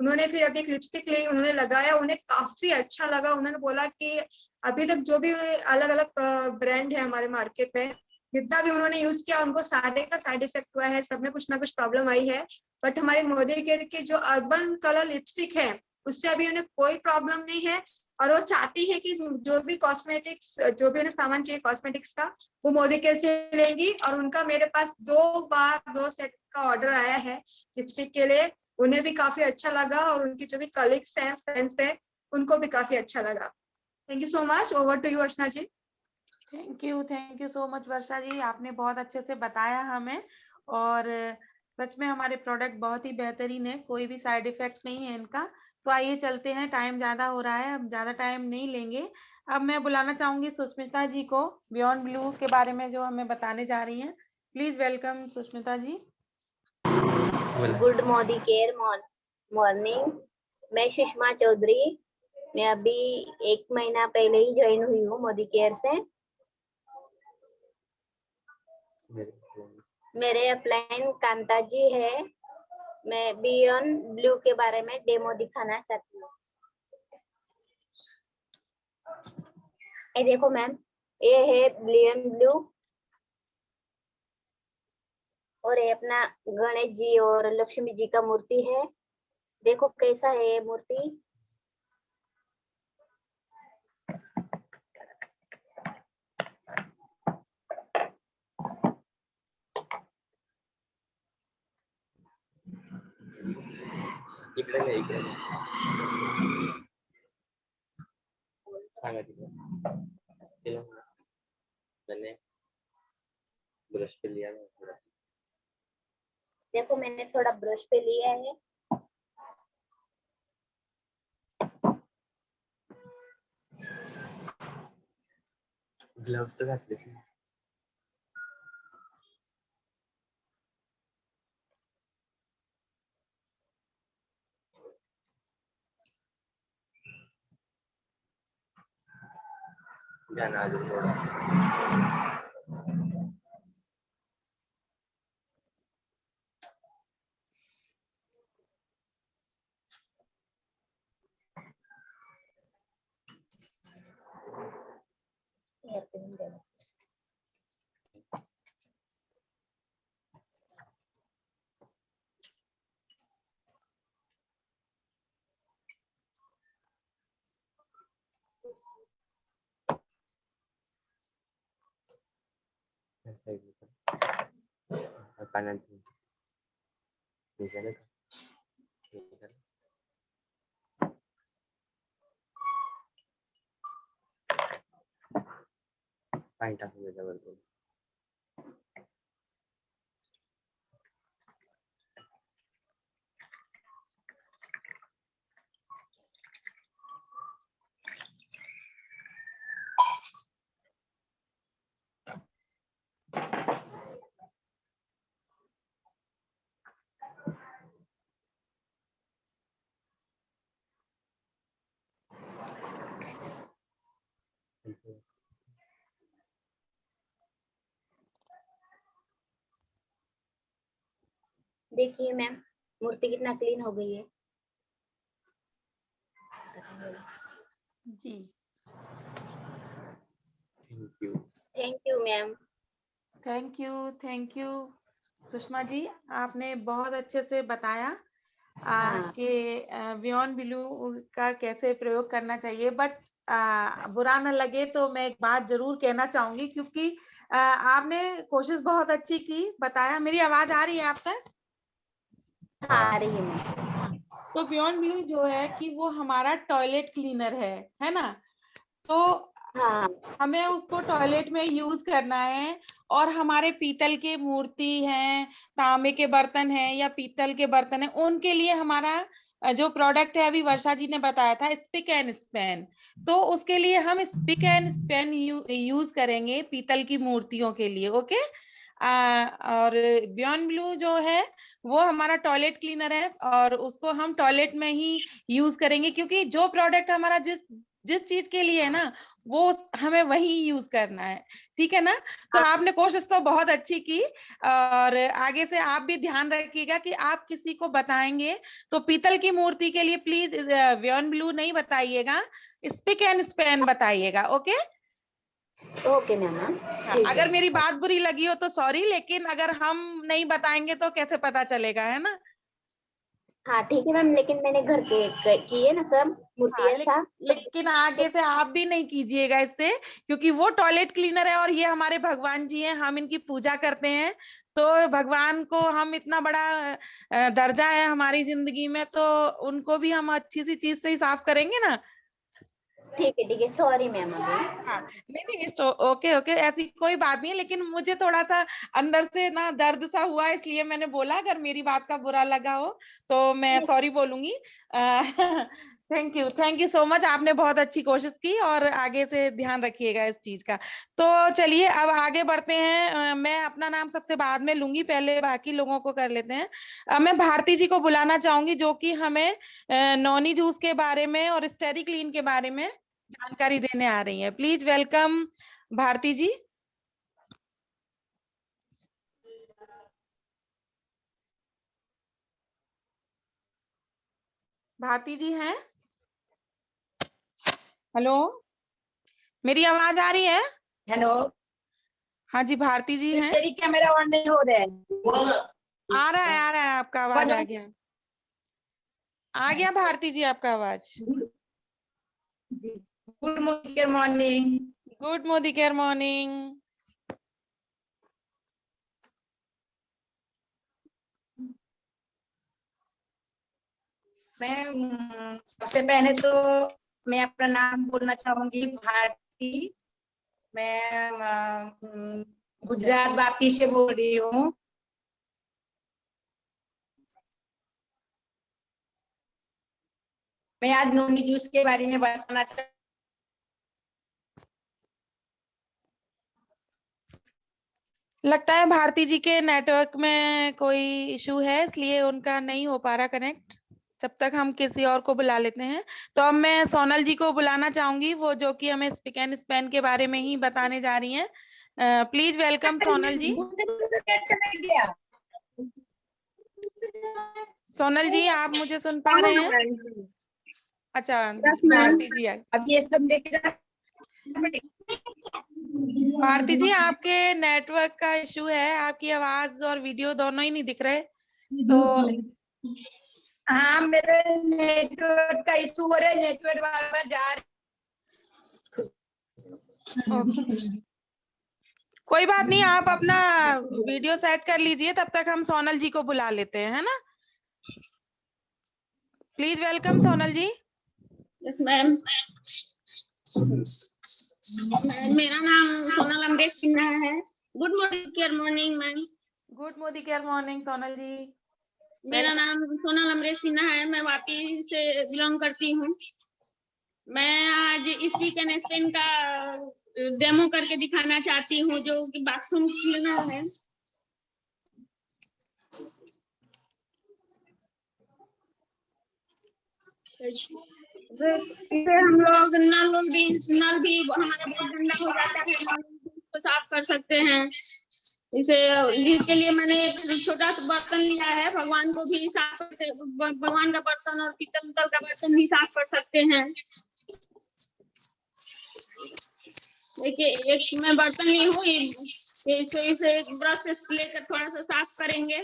उन्होंने फिर अभी एक लिपस्टिक ली, उन्होंने लगाया, उन्हें काफी अच्छा लगा। उन्होंने बोला कि अभी तक जो भी अलग अलग ब्रांड है हमारे मार्केट में, जितना भी उन्होंने यूज किया, उनको सारे का साइड इफेक्ट हुआ है, सब में कुछ ना कुछ प्रॉब्लम आई है। बट हमारे मोदी केयर की जो अर्बन कलर लिपस्टिक है उससे अभी उन्हें कोई प्रॉब्लम नहीं है। और वो चाहती है कि जो भी कॉस्मेटिक्स, जो भी उन्हें सामान चाहिए कॉस्मेटिक्स का, वो मोदी केयर से लेंगी। और उनका मेरे पास 2 सेट का ऑर्डर आया है लिपस्टिक के लिए, उन्हें भी काफी अच्छा लगा और उनकी जो भी कलीग्स हैं, फ्रेंड्स हैं, उनको भी काफी अच्छा लगा। Thank you so much. Over to you Archana ji. Thank you so much Varsha ji, आपने बहुत अच्छे से बताया हमें। और सच में हमारे प्रोडक्ट बहुत ही बेहतरीन है, कोई भी साइड इफेक्ट नहीं है इनका। तो आइए चलते हैं, टाइम ज्यादा हो रहा है, हम ज्यादा टाइम नहीं लेंगे। अब मैं बुलाना चाहूंगी सुष्मिता जी को, बियॉन्ड ब्लू के बारे में जो हमें बताने जा रही हैं। Please welcome Sushmita ji. Good Modi care morning, मैं सुषमा चौधरी। मैं अभी 1 महीना पहले ही ज्वाइन हुई हूँ मोदी केयर से। मेरे अपलाइन कांता जी है। मैं बियॉन्ड ब्लू के बारे में डेमो दिखाना चाहती हूँ। ये देखो मैम, ये है बियॉन्ड ब्लू और ये अपना गणेश जी और लक्ष्मी जी का मूर्ति है। देखो कैसा है ये मूर्ति। इकडे सांगा तिला मैंने ब्रश पे लिया है थोड़ा। देखो मैंने थोड़ा ब्रश पे लिया है। ग्लव्स तो घातले थे। गाना अजून थोडा। कानात झालं का? पाणी टाकून त्याच्यावर देखिए मैम, मूर्ति कितना क्लीन हो गई है। जी thank you ma'am. Thank you Sushma ji, आपने बहुत अच्छे से बताया हाँ। कि बियॉन्ड ब्लू का कैसे प्रयोग करना चाहिए। बट बुरा न लगे तो मैं एक बात जरूर कहना चाहूंगी, क्योंकि आपने कोशिश बहुत अच्छी की, बताया। मेरी आवाज आ रही है आप तक? आ रही है। तो बियॉन्ड ब्लू जो है कि वो हमारा टॉयलेट क्लीनर है ना। तो हाँ हमें उसको टॉयलेट में यूज करना है। और हमारे पीतल के मूर्ति हैं, तांबे के बर्तन हैं या पीतल के बर्तन हैं, उनके लिए हमारा जो प्रोडक्ट है अभी वर्षा जी ने बताया था स्पिक एंड स्पैन, तो उसके लिए हम स्पिक एंड स्पैन यूज करेंगे पीतल की मूर्तियों के लिए। ओके। और बियॉन्ड ब्लू जो है वो हमारा टॉयलेट क्लीनर है और उसको हम टॉयलेट में ही यूज करेंगे, क्योंकि जो प्रोडक्ट हमारा जिस जिस चीज के लिए है ना वो हमें वही यूज करना है। ठीक है ना? तो आपने कोशिश तो बहुत अच्छी की, और आगे से आप भी ध्यान रखिएगा कि आप किसी को बताएंगे तो पीतल की मूर्ति के लिए प्लीज वियॉन ब्लू नहीं बताइएगा, स्पिक एंड स्पैन बताइएगा। Okay okay ma'am. अगर मेरी बात बुरी लगी हो तो सॉरी, लेकिन अगर हम नहीं बताएंगे तो कैसे पता चलेगा, है ना? हाँ ठीक है मैम, लेकिन मैंने घर के किए ना सब मूर्तियाँ साफ। लेकिन आगे से आप भी नहीं कीजिएगा इससे, क्योंकि वो टॉयलेट क्लीनर है और ये हमारे भगवान जी हैं, हम इनकी पूजा करते हैं। तो भगवान को हम इतना बड़ा दर्जा है हमारी जिंदगी में, तो उनको भी हम अच्छी सी चीज से ही साफ करेंगे ना। ठीक है सॉरी मैम। हाँ नहीं ओके ओके, ऐसी कोई बात नहीं है, लेकिन मुझे थोड़ा सा अंदर से ना दर्द सा हुआ, इसलिए मैंने बोला। अगर मेरी बात का बुरा लगा हो तो मैं सॉरी बोलूंगी। थैंक यू सो मच, आपने बहुत अच्छी कोशिश की और आगे से ध्यान रखिएगा इस चीज का। तो चलिए अब आगे बढ़ते हैं। मैं अपना नाम सबसे बाद में लूंगी, पहले बाकी लोगों को कर लेते हैं। मैं भारती जी को बुलाना चाहूंगी जो कि हमें नॉनी जूस के बारे में और स्टेरी क्लीन के बारे में जानकारी देने आ रही है। प्लीज वेलकम भारती जी। भारती जी हैं? हेलो, मेरी आवाज आ रही है? हेलो। हाँ जी भारती जी हैं? मेरी कैमरा ऑन नहीं हो रहा है। आ रहा है आपका आवाज, आ गया भारती जी आपका आवाज। Good morning. Good Modi care morning. मैं सबसे पहले तो मैं अपना नाम बोलना चाहूंगी, भारती। मैं गुजरात वापी से बोल रही हूँ। मैं आज नोनी जूस के बारे में बताना चाहूँ। लगता है भारती जी के नेटवर्क में कोई इशू है, इसलिए उनका नहीं हो पा रहा कनेक्ट। जब तक हम किसी और को बुला लेते हैं, तो अब मैं सोनल जी को बुलाना चाहूंगी, वो जो कि हमें स्पिक एंड स्पैन के बारे में ही बताने जा रही हैं। प्लीज वेलकम सोनल जी। सोनल जी आप मुझे सुन पा रहे हैं? अच्छा भारती जी अब ये सब भारती जी आपके नेटवर्क का इशू है, आपकी आवाज और वीडियो दोनों ही नहीं दिख रहे। तो हाँ मेरे नेटवर्क का इशू हो रहा है, नेटवर्क वाला जा रहा। कोई बात नहीं, आप अपना वीडियो सेट कर लीजिए, तब तक हम सोनल जी को बुला लेते हैं, है ना? Please welcome Sonal ji. Yes ma'am. मेरा नाम सोनल अमरेश सिन्हा है। Good morning care morning ma'am. Good Modi care morning Sonal ji. मेरा नाम सोनल अमरेश सिन्हा है, मैं वापी से बिलोंग करती हूँ। मैं आज स्पीक एंड स्पैन का डेमो करके दिखाना चाहती हूँ, जो कि बाथरूम क्लीनर है। इसे हम लोग नल भी हमारा बहुत गंदा हो जाता है, नल को साफ कर सकते हैं। इसके लिए मैंने एक छोटा सा बर्तन लिया है, भगवान को भी साफ करते, भगवान का बर्तन और पीतल का बर्तन भी साफ कर सकते हैं। देखिए एक मैं बर्तन ली हूँ, इसे ब्रश से लेकर थोड़ा सा साफ करेंगे।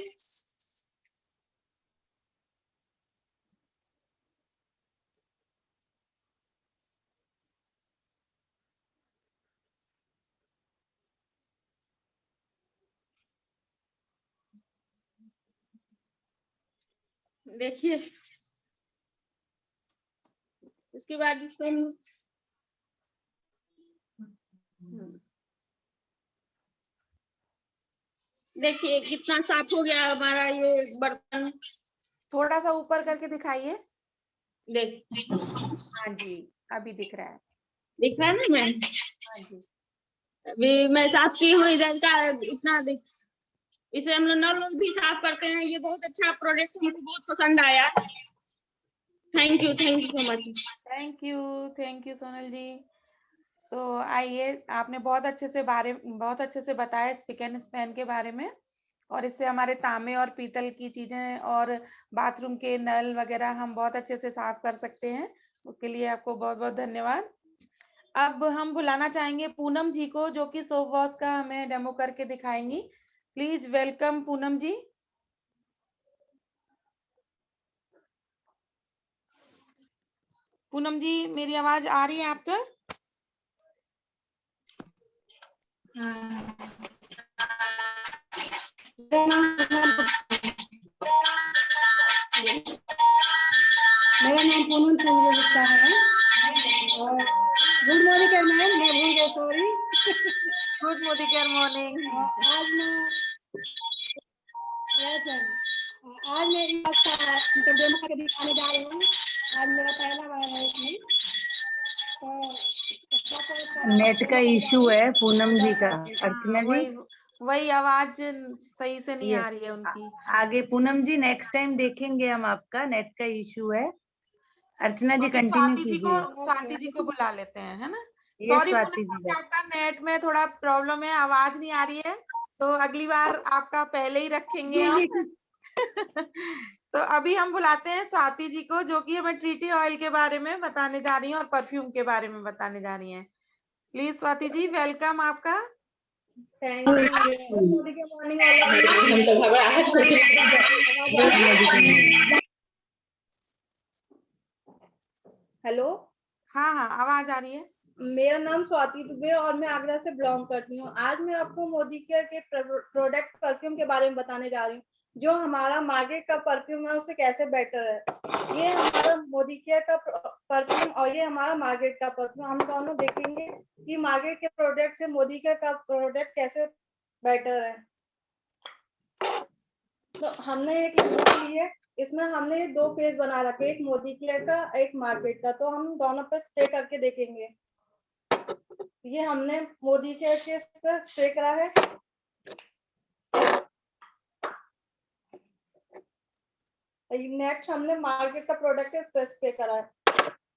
देखिए इसके बाद इसको देखिए कितना साफ हो गया हमारा ये बर्तन। थोड़ा सा ऊपर करके दिखाइए। देख, हाँ जी, अभी दिख रहा है। दिख रहा है ना मैम? हाँ जी। अभी मैं साफ की हूँ इधर का, इतना देख। इसे हम लोग नल भी साफ करते हैं। ये बहुत अच्छा प्रोडक्ट मुझे बहुत पसंद आया। Thank you so much. Thank you Sonal ji. तो आइए, आपने बहुत अच्छे से बताया स्पिक एंड स्पैन के बारे में, और इससे हमारे तांबे और पीतल की चीजें और बाथरूम के नल वगैरह हम बहुत अच्छे से साफ कर सकते हैं। उसके लिए आपको बहुत बहुत धन्यवाद। अब हम बुलाना चाहेंगे पूनम जी को, जो कि सोप वॉश का हमें डेमो करके दिखाएंगी। प्लीज वेलकम पूनम जी। पूनम जी, मेरी आवाज आ रही है आप तक? मेरा नाम पूनम संजय गुप्ता है और गुड मॉर्निंग मैम, मैं भूल गई, सॉरी। Good morning. आज मैं इनका डेमो करके दिखाने जा रही हूँ। आज मेरा पहला बार है इसमें, तो नेट का इशू है पूनम जी का। अर्चना जी, वही आवाज सही से नहीं आ रही है उनकी। आगे पूनम जी नेक्स्ट टाइम देखेंगे हम, आपका नेट का इशू है। अर्चना जी कंटिन्यू कीजिए। स्वाति जी को बुला लेते हैं, है ना? ये सॉरी स्वाति पूनम जी जी, आपका नेट में थोड़ा प्रॉब्लम है, आवाज नहीं आ रही है, तो अगली बार आपका पहले ही रखेंगे हम। तो अभी हम बुलाते हैं स्वाति जी को, जो कि हमें ट्रीटी ऑयल के बारे में बताने जा रही हैं और परफ्यूम के बारे में बताने जा रही हैं। प्लीज स्वाति जी, वेलकम आपका। Thank you. हेलो, हाँ हाँ, आवाज आ रही है। मेरा नाम स्वाति दुबे और मैं आगरा से बिलोंग करती हूँ। आज मैं आपको मोदी केयर के प्रोडक्ट परफ्यूम के बारे में बताने जा रही हूँ, जो हमारा मार्केट का परफ्यूम है उससे कैसे बेटर है। ये हमारा मोदी केयर का परफ्यूम और ये हमारा मार्केट का परफ्यूम, हम दोनों देखेंगे कि मार्केट के प्रोडक्ट से मोदी केयर का प्रोडक्ट कैसे बेटर है। तो हमने एक ली है, इसमें हमने दो फेज बना रखे, एक मोदी केयर का, एक मार्केट का। तो हम दोनों पे स्प्रे करके देखेंगे। ये हमने मोदी केयर के पर स्प्रे करा है। नेक्स्ट हमने मार्केट का प्रोडक्ट है, स्प्रे करा है।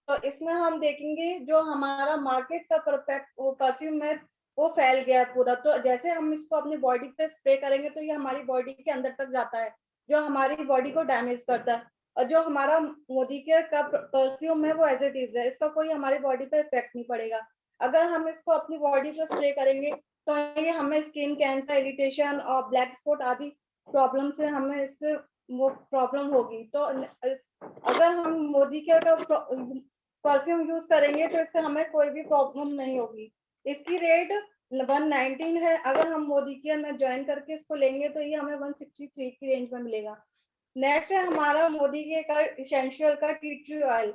तो इसमें हम देखेंगे जो हमारा मार्केट का परफ्यूम है वो फैल गया है पूरा। तो जैसे हम इसको अपनी बॉडी पे स्प्रे करेंगे तो ये हमारी बॉडी के अंदर तक जाता है, जो हमारी बॉडी को डैमेज करता है। और जो हमारा मोदी केयर का परफ्यूम है वो एज इट इज है, इसका कोई हमारी बॉडी पे इफेक्ट नहीं पड़ेगा। अगर हम इसको अपनी बॉडी पे स्प्रे करेंगे तो ये हमें स्किन कैंसर, इरिटेशन और ब्लैक स्पॉट आदि प्रॉब्लम से हमें इससे वो प्रॉब्लम होगी। तो अगर हम मोदी केयर का परफ्यूम यूज करेंगे तो इससे हमें कोई भी प्रॉब्लम नहीं होगी। इसकी रेट 119 है। अगर हम मोदी केयर में ज्वाइन करके इसको लेंगे तो ये हमें 163 की रेंज में मिलेगा। नेक्स्ट है हमारा मोदी केयर का इसेंशियल का tea tree oil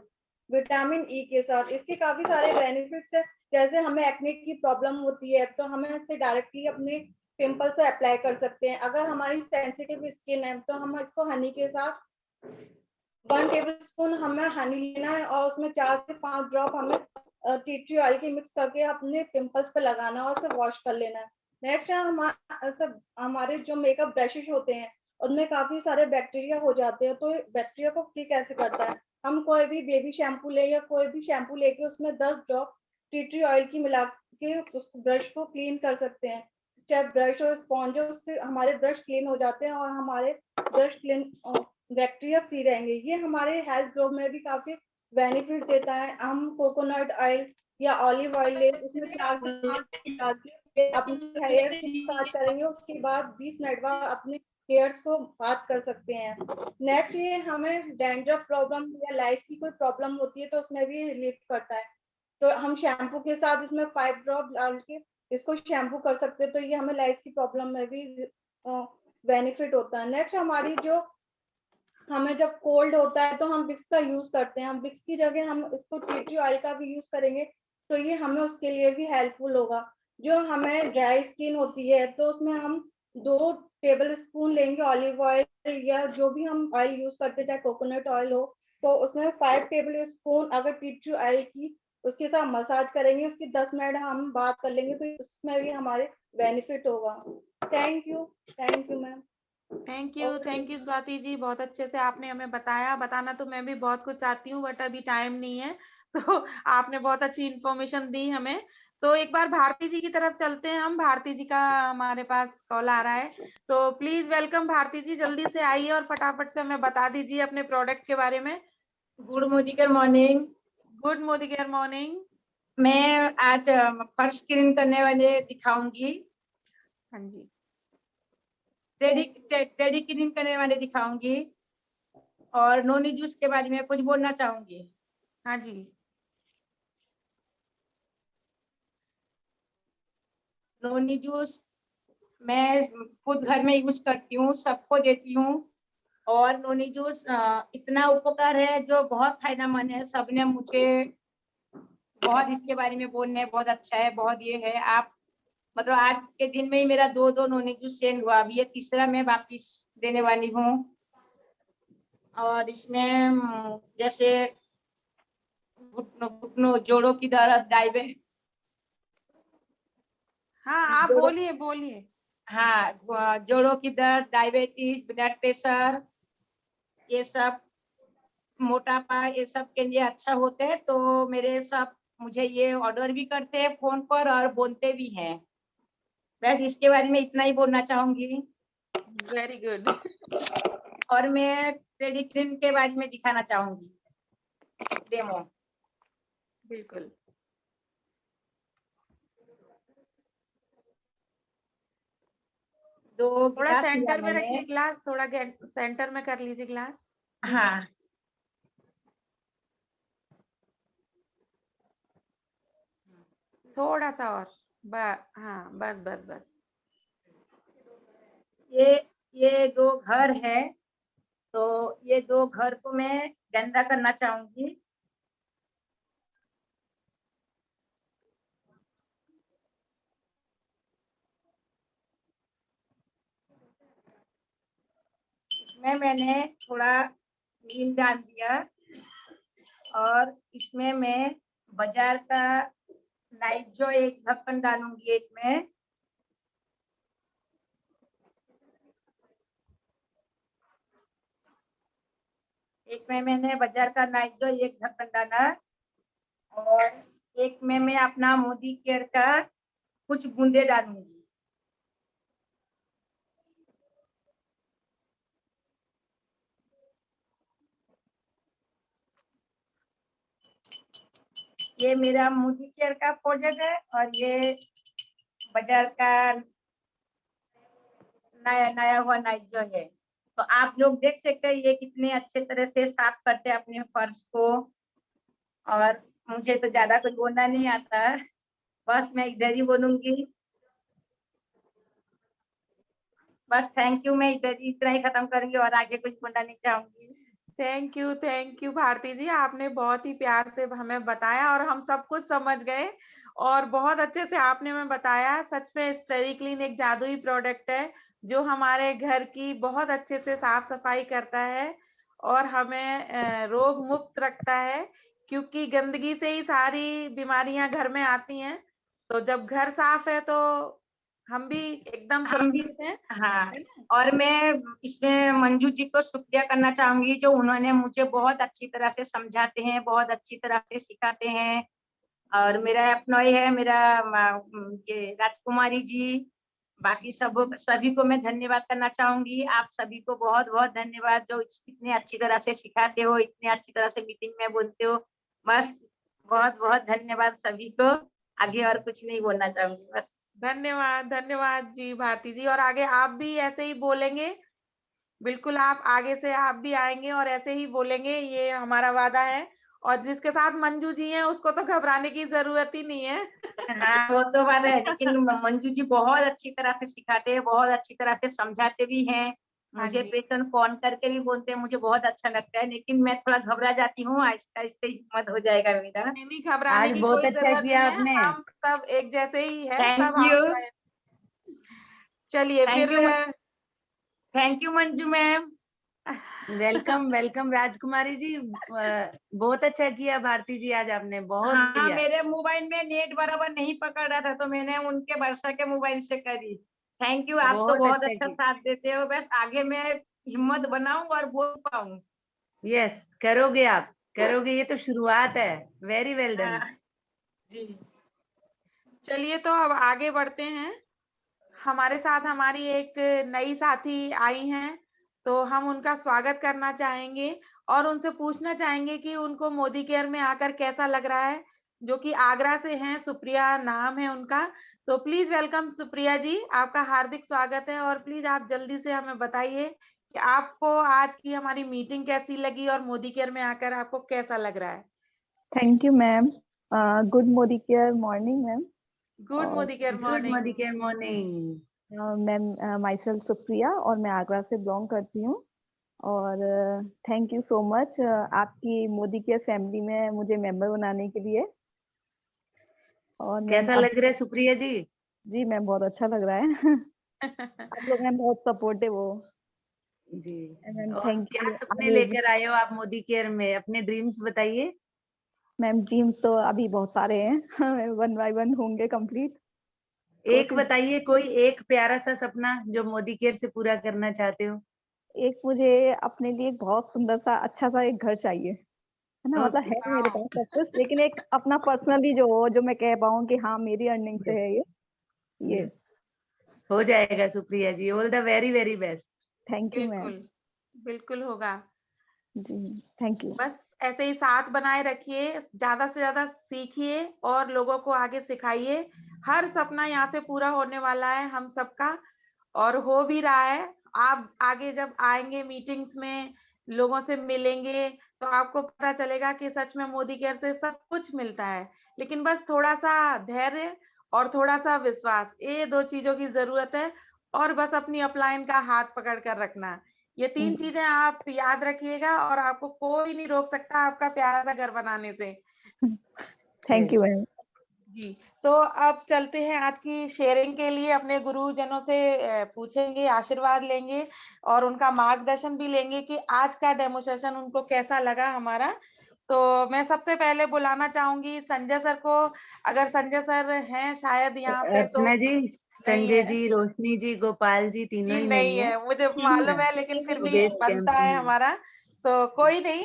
vitamin E के साथ। इसके काफी सारे बेनिफिट्स है, जैसे हमें एक्ने की प्रॉब्लम होती है तो हमें इससे डायरेक्टली अपने पिंपल पे अप्लाई कर सकते हैं। अगर हमारी सेंसिटिव स्किन है तो हम इसको हनी के साथ 1 टेबलस्पून हमें हनी लेना है और उसमें 4 से 5 ड्रॉप हमें टी ट्री ऑयल की मिक्स करके अपने पिंपल्स पे लगाना है और उसे वॉश कर लेना है। नेक्स्ट है हमारे जो मेकअप ब्रशेस होते हैं उनमें काफी सारे बैक्टीरिया हो जाते हैं, तो बैक्टीरिया को फ्री कैसे करता है। हम कोई भी बेबी शैम्पू ले या कोई भी शैम्पू लेके उसमें 10 ड्रॉप टी ट्री ऑयल की मिला के उस ब्रश को क्लीन कर सकते हैं। चाहे ब्रश हो स्पॉन्ज हो, उससे हमारे ब्रश क्लीन हो जाते हैं और हमारे ब्रश क्लीन बैक्टीरिया फ्री रहेंगे। ये हमारे हेल्थ ग्रो में भी काफी बेनिफिट देता है। हम कोकोनट ऑयल या ऑलिव ऑयल ले, उसमें 4 से 5 डाल के अपने हेयर की मसाज करेंगे, उसके बाद 20 मिनट बाद अपने हेयर्स को बात कर सकते हैं। नेक्स्ट ये हमें डैंड्रफ प्रॉब्लम या लाइस की कोई प्रॉब्लम होती है तो उसमें भी रिलीफ करता है। तो हम शैम्पू के साथ इसमें 5 ड्रॉप डाल के इसको शैम्पू कर सकते हैं, तो ये हमें लाइस की प्रॉब्लम में भी बेनिफिट होता है। नेक्स्ट हमारी जो हमें जब कोल्ड होता है तो हम विक्स का यूज करते हैं, हम विक्स की जगह हम इसको टी ट्री ऑयल का भी यूज करेंगे तो ये हमें उसके लिए भी हेल्पफुल होगा। जो हमें ड्राई स्किन होती है तो उसमें हम 2 टेबल स्पून लेंगे ऑलिव ऑयल या जो भी हम ऑयल यूज करते, चाहे कोकोनट ऑयल हो, तो उसमें 5 टेबल स्पून अगर टी ट्री ऑयल की उसके साथ मसाज करेंगे, उसकी 10 मिनट हम बात कर लेंगे, तो उसमें भी हमारे बेनिफिट होगा। Thank you ma'am. Thank you Swati ji, बहुत अच्छे से आपने हमें बताया। बताना तो मैं भी बहुत कुछ चाहती हूँ बट अभी टाइम नहीं है, तो आपने बहुत अच्छी इन्फॉर्मेशन दी हमें। तो एक बार भारती जी की तरफ चलते हैं हम। भारती जी का हमारे पास कॉल आ रहा है, तो प्लीज वेलकम भारती जी, जल्दी से आइए और फटाफट से हमें बता दीजिए अपने प्रोडक्ट के बारे में। Good Modicare morning. Good Modicare morning. मैं आज फर्श क्लीन करने वाले दिखाऊंगी। हाँ जी। टेडी क्लीन करने वाले दिखाऊंगी और नोनी जूस के बारे में कुछ बोलना चाहूंगी। हाँ जी। नोनी जूस मैं खुद घर में यूज करती हूँ, सबको देती हूँ। और नोनी जूस इतना उपकार है जो बहुत फायदेमंद है। सबने मुझे बहुत इसके बारे में बोलने बहुत अच्छा है, बहुत ये है। आप मतलब आज के दिन में ही मेरा 2 नोनी जूस सेल हुआ, अभी ये तीसरा मैं वापिस देने वाली हूँ। और इसमें जैसे घुटनों जोड़ों की दर्द, डायबिटीज। हाँ आप बोलिए। हाँ, जोड़ों की दर्द, डायबिटीज, ब्लड प्रेशर, ये सब मोटापा, ये सब के लिए अच्छा होते हैं। तो मेरे सब मुझे ये ऑर्डर भी करते हैं फोन पर और बोलते भी हैं। बस इसके बारे में इतना ही बोलना चाहूंगी। Very good. और मैं टेडी क्लीन के बारे में दिखाना चाहूंगी डेमो। बिल्कुल। थोड़ा सेंटर में रखिए ग्लास, थोड़ा सेंटर में कर लीजिए ग्लास। हाँ। थोड़ा सा और हाँ बस। ये 2 घर है, तो ये 2 घर को मैं गंदा करना चाहूंगी। इसमें मैंने थोड़ा नीम डाल दिया और इसमें मैं बाजार का नाइट जो एक ढक्कन डालूंगी। एक में मैंने बाजार का नाइट जो एक ढक्कन डाला और एक में मैं अपना मोदी केयर का कुछ बूंदे डालूंगी। ये मेरा मोदी केयर का प्रोजेक्ट है और ये बाजार का नया हुआ नाइट जो है। तो आप लोग देख सकते हैं ये कितने अच्छे तरह से साफ करते हैं अपने फर्श को। और मुझे तो ज्यादा कुछ बोलना नहीं आता, बस मैं इधर ही बोलूंगी। बस थैंक यू, मैं इधर ही इतना ही खत्म करूंगी और आगे कुछ बोलना नहीं चाहूंगी। थैंक यू भारती जी, आपने बहुत ही प्यार से हमें बताया और हम सब कुछ समझ गए और बहुत अच्छे से आपने हमें बताया। सच में स्टेडी क्लीन एक जादुई प्रोडक्ट है जो हमारे घर की बहुत अच्छे से साफ सफाई करता है और हमें रोग मुक्त रखता है, क्योंकि गंदगी से ही सारी बीमारियां घर में आती हैं। तो जब घर साफ है तो हम भी एकदम सुरक्षित हैं। हाँ, और मैं इसमें मंजू जी को शुक्रिया करना चाहूंगी जो उन्होंने मुझे बहुत अच्छी तरह से समझाते हैं, बहुत अच्छी तरह से सिखाते हैं। और मेरा एम्प्लॉय है मेरा ये राजकुमारी जी, बाकी सभी को मैं धन्यवाद करना चाहूंगी। आप सभी को बहुत बहुत धन्यवाद जो इतने अच्छी तरह से सिखाते हो, इतने अच्छी तरह से मीटिंग में बोलते हो। बस बहुत बहुत धन्यवाद सभी को। आगे और कुछ नहीं बोलना चाहूंगी, बस। धन्यवाद जी भारती जी। और आगे आप भी ऐसे ही बोलेंगे, बिल्कुल आप आगे से आप भी आएंगे और ऐसे ही बोलेंगे, ये हमारा वादा है। और जिसके साथ मंजू जी हैं उसको तो घबराने की जरूरत ही नहीं है। हाँ वो तो बात है, लेकिन मंजू जी बहुत अच्छी तरह से सिखाते हैं, बहुत अच्छी तरह से समझाते भी हैं। मुझे पेशेंट फोन करके भी बोलते हैं, मुझे बहुत अच्छा लगता है। लेकिन मैं थोड़ा घबरा जाती हूँ, आहिस्ता आहिस्ता हिम्मत हो जाएगा मेरा। नहीं घबराने की कोई जरूरत नहीं है, हम सब एक जैसे ही है। Thank you. चलिए फिर thank you Manju ma'am. Welcome welcome राजकुमारी जी, बहुत अच्छा किया भारती जी, आज आपने बहुत हाँ, बढ़िया। मेरे मोबाइल में नेट बराबर नहीं पकड़ रहा था तो मैंने उनके वर्षा के मोबाइल से करी। थैंक यू, आप तो बहुत अच्छा साथ देते हो, बस आगे मैं हिम्मत बनाऊं और बोल पाऊं। यस, करोगे आप, करोगे, ये तो शुरुआत है। वेरी वेल डन जी। चलिए तो अब आगे बढ़ते हैं। हमारे साथ हमारी एक नई साथी आई हैं, तो हम उनका स्वागत करना चाहेंगे और उनसे पूछना चाहेंगे कि उनको मोदी केयर में आकर कैसा लग रहा है, जो कि आगरा से हैं, सुप्रिया नाम है उनका। तो प्लीज वेलकम सुप्रिया जी, आपका हार्दिक स्वागत है और प्लीज आप जल्दी से हमें बताइए कि आपको आज की हमारी मीटिंग कैसी लगी और मोदी केयर में आकर आपको कैसा लग रहा है। Thank you ma'am. Good Modi care morning ma'am. Good Modi care morning. Modi care morning ma'am, my self Supriya और मैं आगरा से बिलोंग करती हूँ और थैंक यू सो मच आपकी मोदी केयर फैमिली में मुझे मेंबर बनाने के लिए। और कैसा लग रहा है सुप्रिया जी? जी मैम, बहुत अच्छा लग रहा है। आप लोग मैम बहुत सपोर्टिव हो जी। मैम, और थैंक क्या यू। सपने लेकर आए हो आप मोदी केयर में? अपने ड्रीम्स बताइए। मैम, ड्रीम्स तो अभी बहुत सारे हैं, वन बाय वन होंगे कंप्लीट। एक बताइए, कोई एक प्यारा सा सपना जो मोदी केयर से पूरा करना चाहते हो। एक मुझे अपने लिए एक बहुत सुंदर सा अच्छा सा एक घर चाहिए, है ना। मतलब है मेरे पास सब कुछ, लेकिन एक अपना पर्सनली जो मैं कह पाऊँ कि हाँ मेरी अर्निंग से है ये। हो जाएगा Supriya ji, all the very very best. Thank you ma'am. बिल्कुल बिल्कुल होगा जी, थैंक यू। बस ऐसे ही साथ बनाए रखिए, ज्यादा से ज्यादा सीखिए और लोगों को आगे सिखाइए। हर सपना यहाँ से पूरा होने वाला है हम सबका, और हो भी रहा है। आप आगे जब आएंगे मीटिंग्स में, लोगों से मिलेंगे, तो आपको पता चलेगा कि सच में मोदी केयर से सब कुछ मिलता है। लेकिन बस थोड़ा सा धैर्य और थोड़ा सा विश्वास, ये दो चीजों की जरूरत है। और बस अपनी अपलाइन का हाथ पकड़ कर रखना, ये तीन चीजें आप याद रखिएगा और आपको कोई नहीं रोक सकता आपका प्यारा सा घर बनाने से। Thank you ma'am. जी, तो अब चलते हैं आज की शेयरिंग के लिए। अपने गुरुजनों से पूछेंगे, आशीर्वाद लेंगे और उनका मार्गदर्शन भी लेंगे कि आज का डेमो सेशन उनको कैसा लगा हमारा। तो मैं सबसे पहले बुलाना चाहूंगी संजय सर को, अगर संजय सर हैं शायद यहाँ पे। तो अर्चना जी, संजय जी, रोशनी जी, गोपाल जी, तीनों ही नहीं है, मुझे मालूम है, लेकिन फिर भी बनता है हमारा। तो कोई नहीं,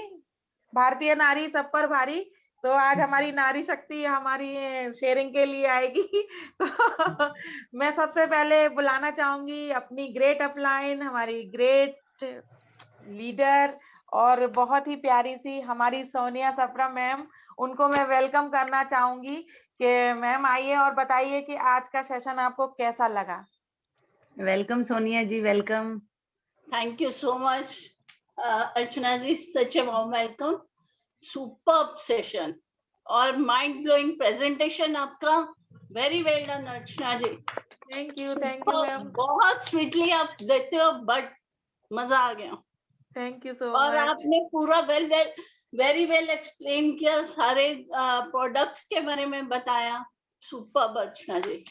भारतीय नारी सब पर भारी। तो आज हमारी नारी शक्ति हमारी शेयरिंग के लिए आएगी। तो मैं सबसे पहले बुलाना चाहूंगी अपनी ग्रेट अपलाइन, हमारी ग्रेट लीडर और बहुत ही प्यारी सी हमारी सोनिया सप्रा मैम। उनको मैं वेलकम करना चाहूंगी कि मैम आइए और बताइए कि आज का सेशन आपको कैसा लगा। Welcome Sonia ji, welcome. Thank you so much, Archana ji. Such a warm welcome. Superb session और mind blowing presentation आपका. Very well done, Archana ji. Thank you ma'am. बहुत स्वीटली आप देते हो, बट मजा आ गया। Thank you so much. और आपने पूरा वेरी वेल एक्सप्लेन किया, सारे प्रोडक्ट्स के बारे में बताया। सुपर अर्चना जी,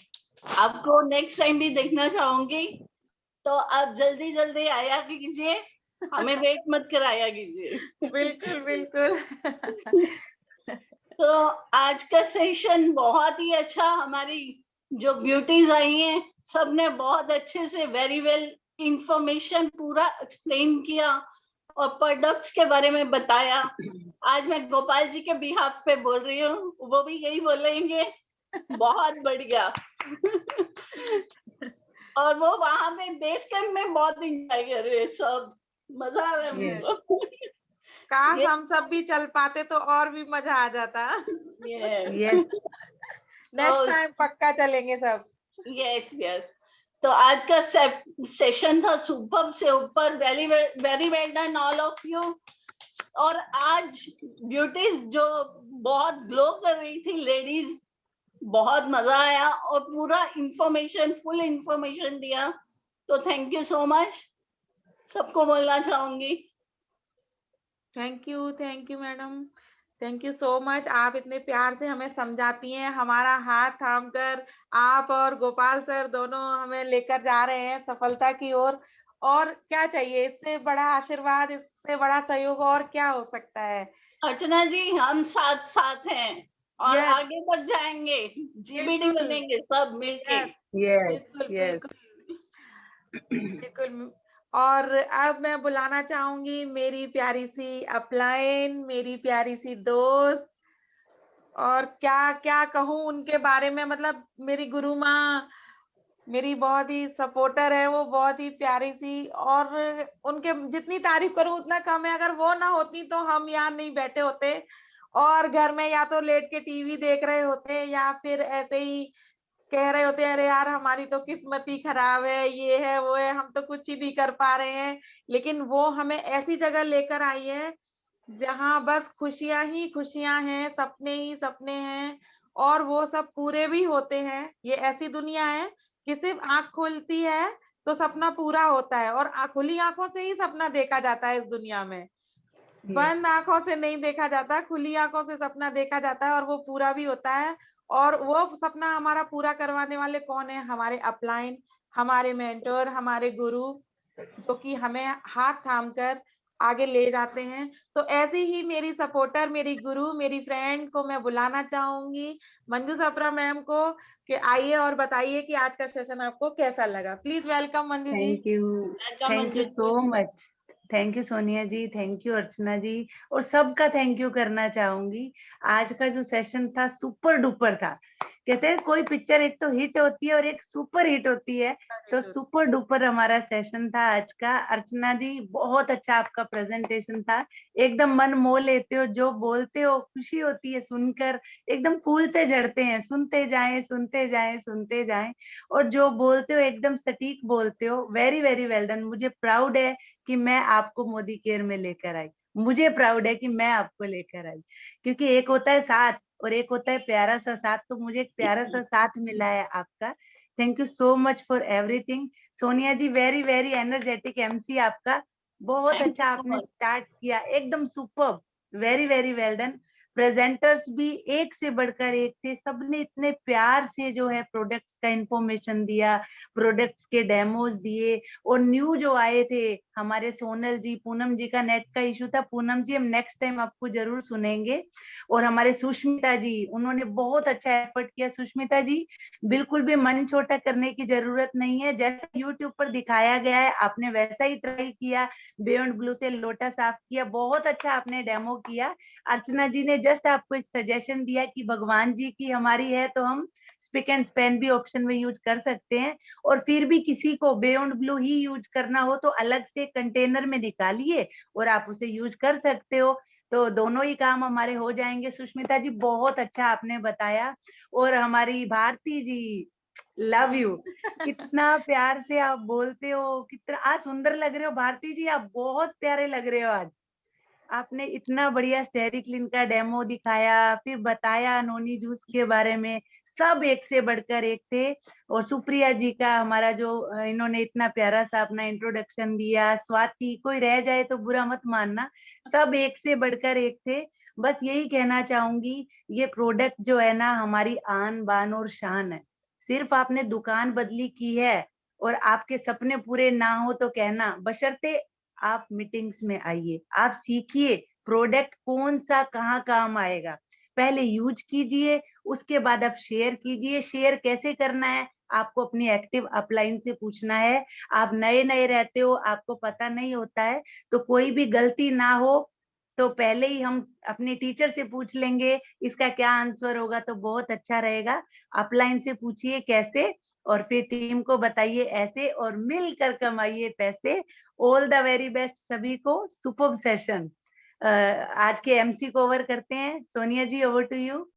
आपको नेक्स्ट टाइम भी देखना चाहूंगी, तो आप जल्दी जल्दी आया कीजिए, हमें वेट मत कराया कीजिए। बिल्कुल बिल्कुल। तो आज का सेशन बहुत ही अच्छा, हमारी जो ब्यूटीज आई हैं सबने बहुत अच्छे से वेरी वेल इंफॉर्मेशन पूरा एक्सप्लेन किया और प्रोडक्ट्स के बारे में बताया। आज मैं गोपाल जी के बिहाफ पे बोल रही हूँ, वो भी यही बोलेंगे, बहुत बढ़िया। और वो वहां पे बेस कैंप में बहुत एंजॉय कर रहे हैं सब, मजा आ रहा है मुझको। काश हम सब भी चल पाते तो और भी मजा आ जाता। नेक्स्ट टाइम पक्का चलेंगे सब। Yes yes. तो आज का सेशन था सुपर से ऊपर, very well done all of you. और आज ब्यूटीज जो बहुत ग्लो कर रही थी लेडीज, बहुत मजा आया और पूरा इंफॉर्मेशन, फुल इंफॉर्मेशन दिया। तो थैंक यू सो मच, सबको बोलना चाहूंगी। Thank you madam, thank you so much. आप इतने प्यार से हमें समझाती हैं, हमारा हाथ थामकर आप और गोपाल सर दोनों हमें लेकर जा रहे हैं सफलता की ओर। और क्या चाहिए, इससे बड़ा आशीर्वाद, इससे बड़ा सहयोग और क्या हो सकता है। अर्चना जी, हम साथ साथ हैं और Yes. आगे बढ़ जाएंगे, जीबीडी बिल्कुल। बनेंगे सब मिलके। यस बिल्कुल यस बिल्कुल। और अब मैं बुलाना चाहूंगी मेरी प्यारी सी अपलाइन, मेरी प्यारी सी दोस्त, और क्या क्या कहूँ उनके बारे में। मतलब मेरी गुरु माँ मेरी बहुत ही सपोर्टर है, वो बहुत ही प्यारी सी, और उनके जितनी तारीफ करूं उतना कम है। अगर वो ना होती तो हम यहाँ नहीं बैठे होते और घर में या तो लेट के टीवी देख रहे होते या फिर ऐसे ही कह रहे होते हैं अरे यार हमारी तो किस्मत ही खराब है, ये है वो है, हम तो कुछ ही नहीं कर पा रहे हैं। लेकिन वो हमें ऐसी जगह लेकर आई है जहाँ बस खुशियां ही खुशियां हैं, सपने ही सपने हैं, और वो सब पूरे भी होते हैं। ये ऐसी दुनिया है कि सिर्फ आंख खुलती है तो सपना पूरा होता है, और खुली आंखों से ही सपना देखा जाता है इस दुनिया में। बंद आंखों से नहीं देखा जाता, खुली आंखों से सपना देखा जाता है और वो पूरा भी होता है। और वो सपना हमारा पूरा करवाने वाले कौन है? हमारे अपलाइन, हमारे मेंटर, हमारे गुरु, जो कि हमें हाथ थाम कर आगे ले जाते हैं। तो ऐसी ही मेरी सपोर्टर, मेरी गुरु, मेरी फ्रेंड को मैं बुलाना चाहूंगी, मंजू सप्रा मैम को, कि आइए और बताइए कि आज का सेशन आपको कैसा लगा। Please welcome Manju ji. Thank you so much. Thank you Sonia ji, thank you Archana ji, और सबका थैंक यू करना चाहूंगी। आज का जो सेशन था सुपर डुपर था। कहते हैं कोई पिक्चर एक तो हिट होती है और एक सुपर हिट होती है, तो सुपर डुपर हमारा सेशन था आज का। अर्चना जी बहुत अच्छा आपका प्रेजेंटेशन था, एकदम मन मोह लेते हो, जो बोलते हो खुशी होती है सुनकर, एकदम फूल से झड़ते हैं, सुनते जाएं सुनते जाएं सुनते जाएं, और जो बोलते हो एकदम सटीक बोलते हो। Very very well done. मुझे प्राउड है कि मैं आपको मोदी केयर में लेकर आई, मुझे प्राउड है कि मैं आपको लेकर आई, क्योंकि एक होता है साथ और एक होता है प्यारा सा साथ, तो मुझे एक प्यारा सा साथ मिला है आपका। Thank you so much for everything. Sonia ji very very energetic MC आपका, बहुत अच्छा आपने स्टार्ट किया, एकदम super, very very well done. Presenters भी एक से बढ़कर एक थे, सबने इतने प्यार से जो है प्रोडक्ट्स का इंफॉर्मेशन दिया, प्रोडक्ट्स के डेमोज दिए, और न्यू जो आए थे हमारे सोनल जी, पूनम जी का नेट का इशू था, पूनम जी हम नेक्स्ट टाइम आपको जरूर सुनेंगे, और हमारे सुष्मिता जी उन्होंने बहुत अच्छा एफर्ट किया। सुष्मिता जी बिल्कुल भी मन छोटा करने की जरूरत नहीं है, जैसा यूट्यूब पर दिखाया गया है आपने वैसा ही ट्राई किया, बियॉन्ड ब्लू से लोटा साफ किया, बहुत अच्छा आपने डेमो किया। अर्चना जी ने जस्ट आपको एक सजेशन दिया कि भगवान जी की हमारी है तो हम स्पिक एंड स्पैन भी ऑप्शन में यूज कर सकते हैं, और फिर भी किसी को बियॉन्ड ब्लू ही यूज करना हो तो अलग से कंटेनर में निकालिए और आप उसे यूज कर सकते हो, तो दोनों ही काम हमारे हो जाएंगे। सुष्मिता जी बहुत अच्छा आपने बताया, और हमारी भारती जी लव यू, कितना प्यार से आप बोलते हो, कितना आज सुंदर लग रहे हो भारती जी, आप बहुत प्यारे लग रहे हो आज। आपने इतना बढ़िया स्टेरिक्लिन का डेमो दिखाया, फिर बताया नोनी जूस के बारे में, सब एक से बढ़कर एक थे। और सुप्रिया जी का हमारा जो इन्होंने इतना प्यारा सा अपना इंट्रोडक्शन दिया, स्वाति, कोई रह जाए तो बुरा मत मानना, सब एक से बढ़कर एक थे। बस यही कहना चाहूंगी, ये प्रोडक्ट जो है ना हमारी आन बान और शान है। सिर्फ आपने दुकान बदली की है और आपके सपने पूरे ना हो तो कहना, बशर्ते आप मीटिंग्स में आइए, आप सीखिए प्रोडक्ट कौन सा कहाँ काम आएगा, पहले यूज कीजिए, उसके बाद आप शेयर कीजिए। शेयर कैसे करना है आपको अपनी एक्टिव अपलाइन से पूछना है। आप नए नए रहते हो, आपको पता नहीं होता है, तो कोई भी गलती ना हो तो पहले ही हम अपने टीचर से पूछ लेंगे इसका क्या आंसर होगा, तो बहुत अच्छा रहेगा। अपलाइन से पूछिए कैसे, और फिर टीम को बताइए ऐसे, और मिलकर कमाइए पैसे। ऑल द वेरी बेस्ट सभी को, सुपर्ब सेशन। आज के एमसी को ओवर करते हैं। सोनिया जी ओवर टू यू।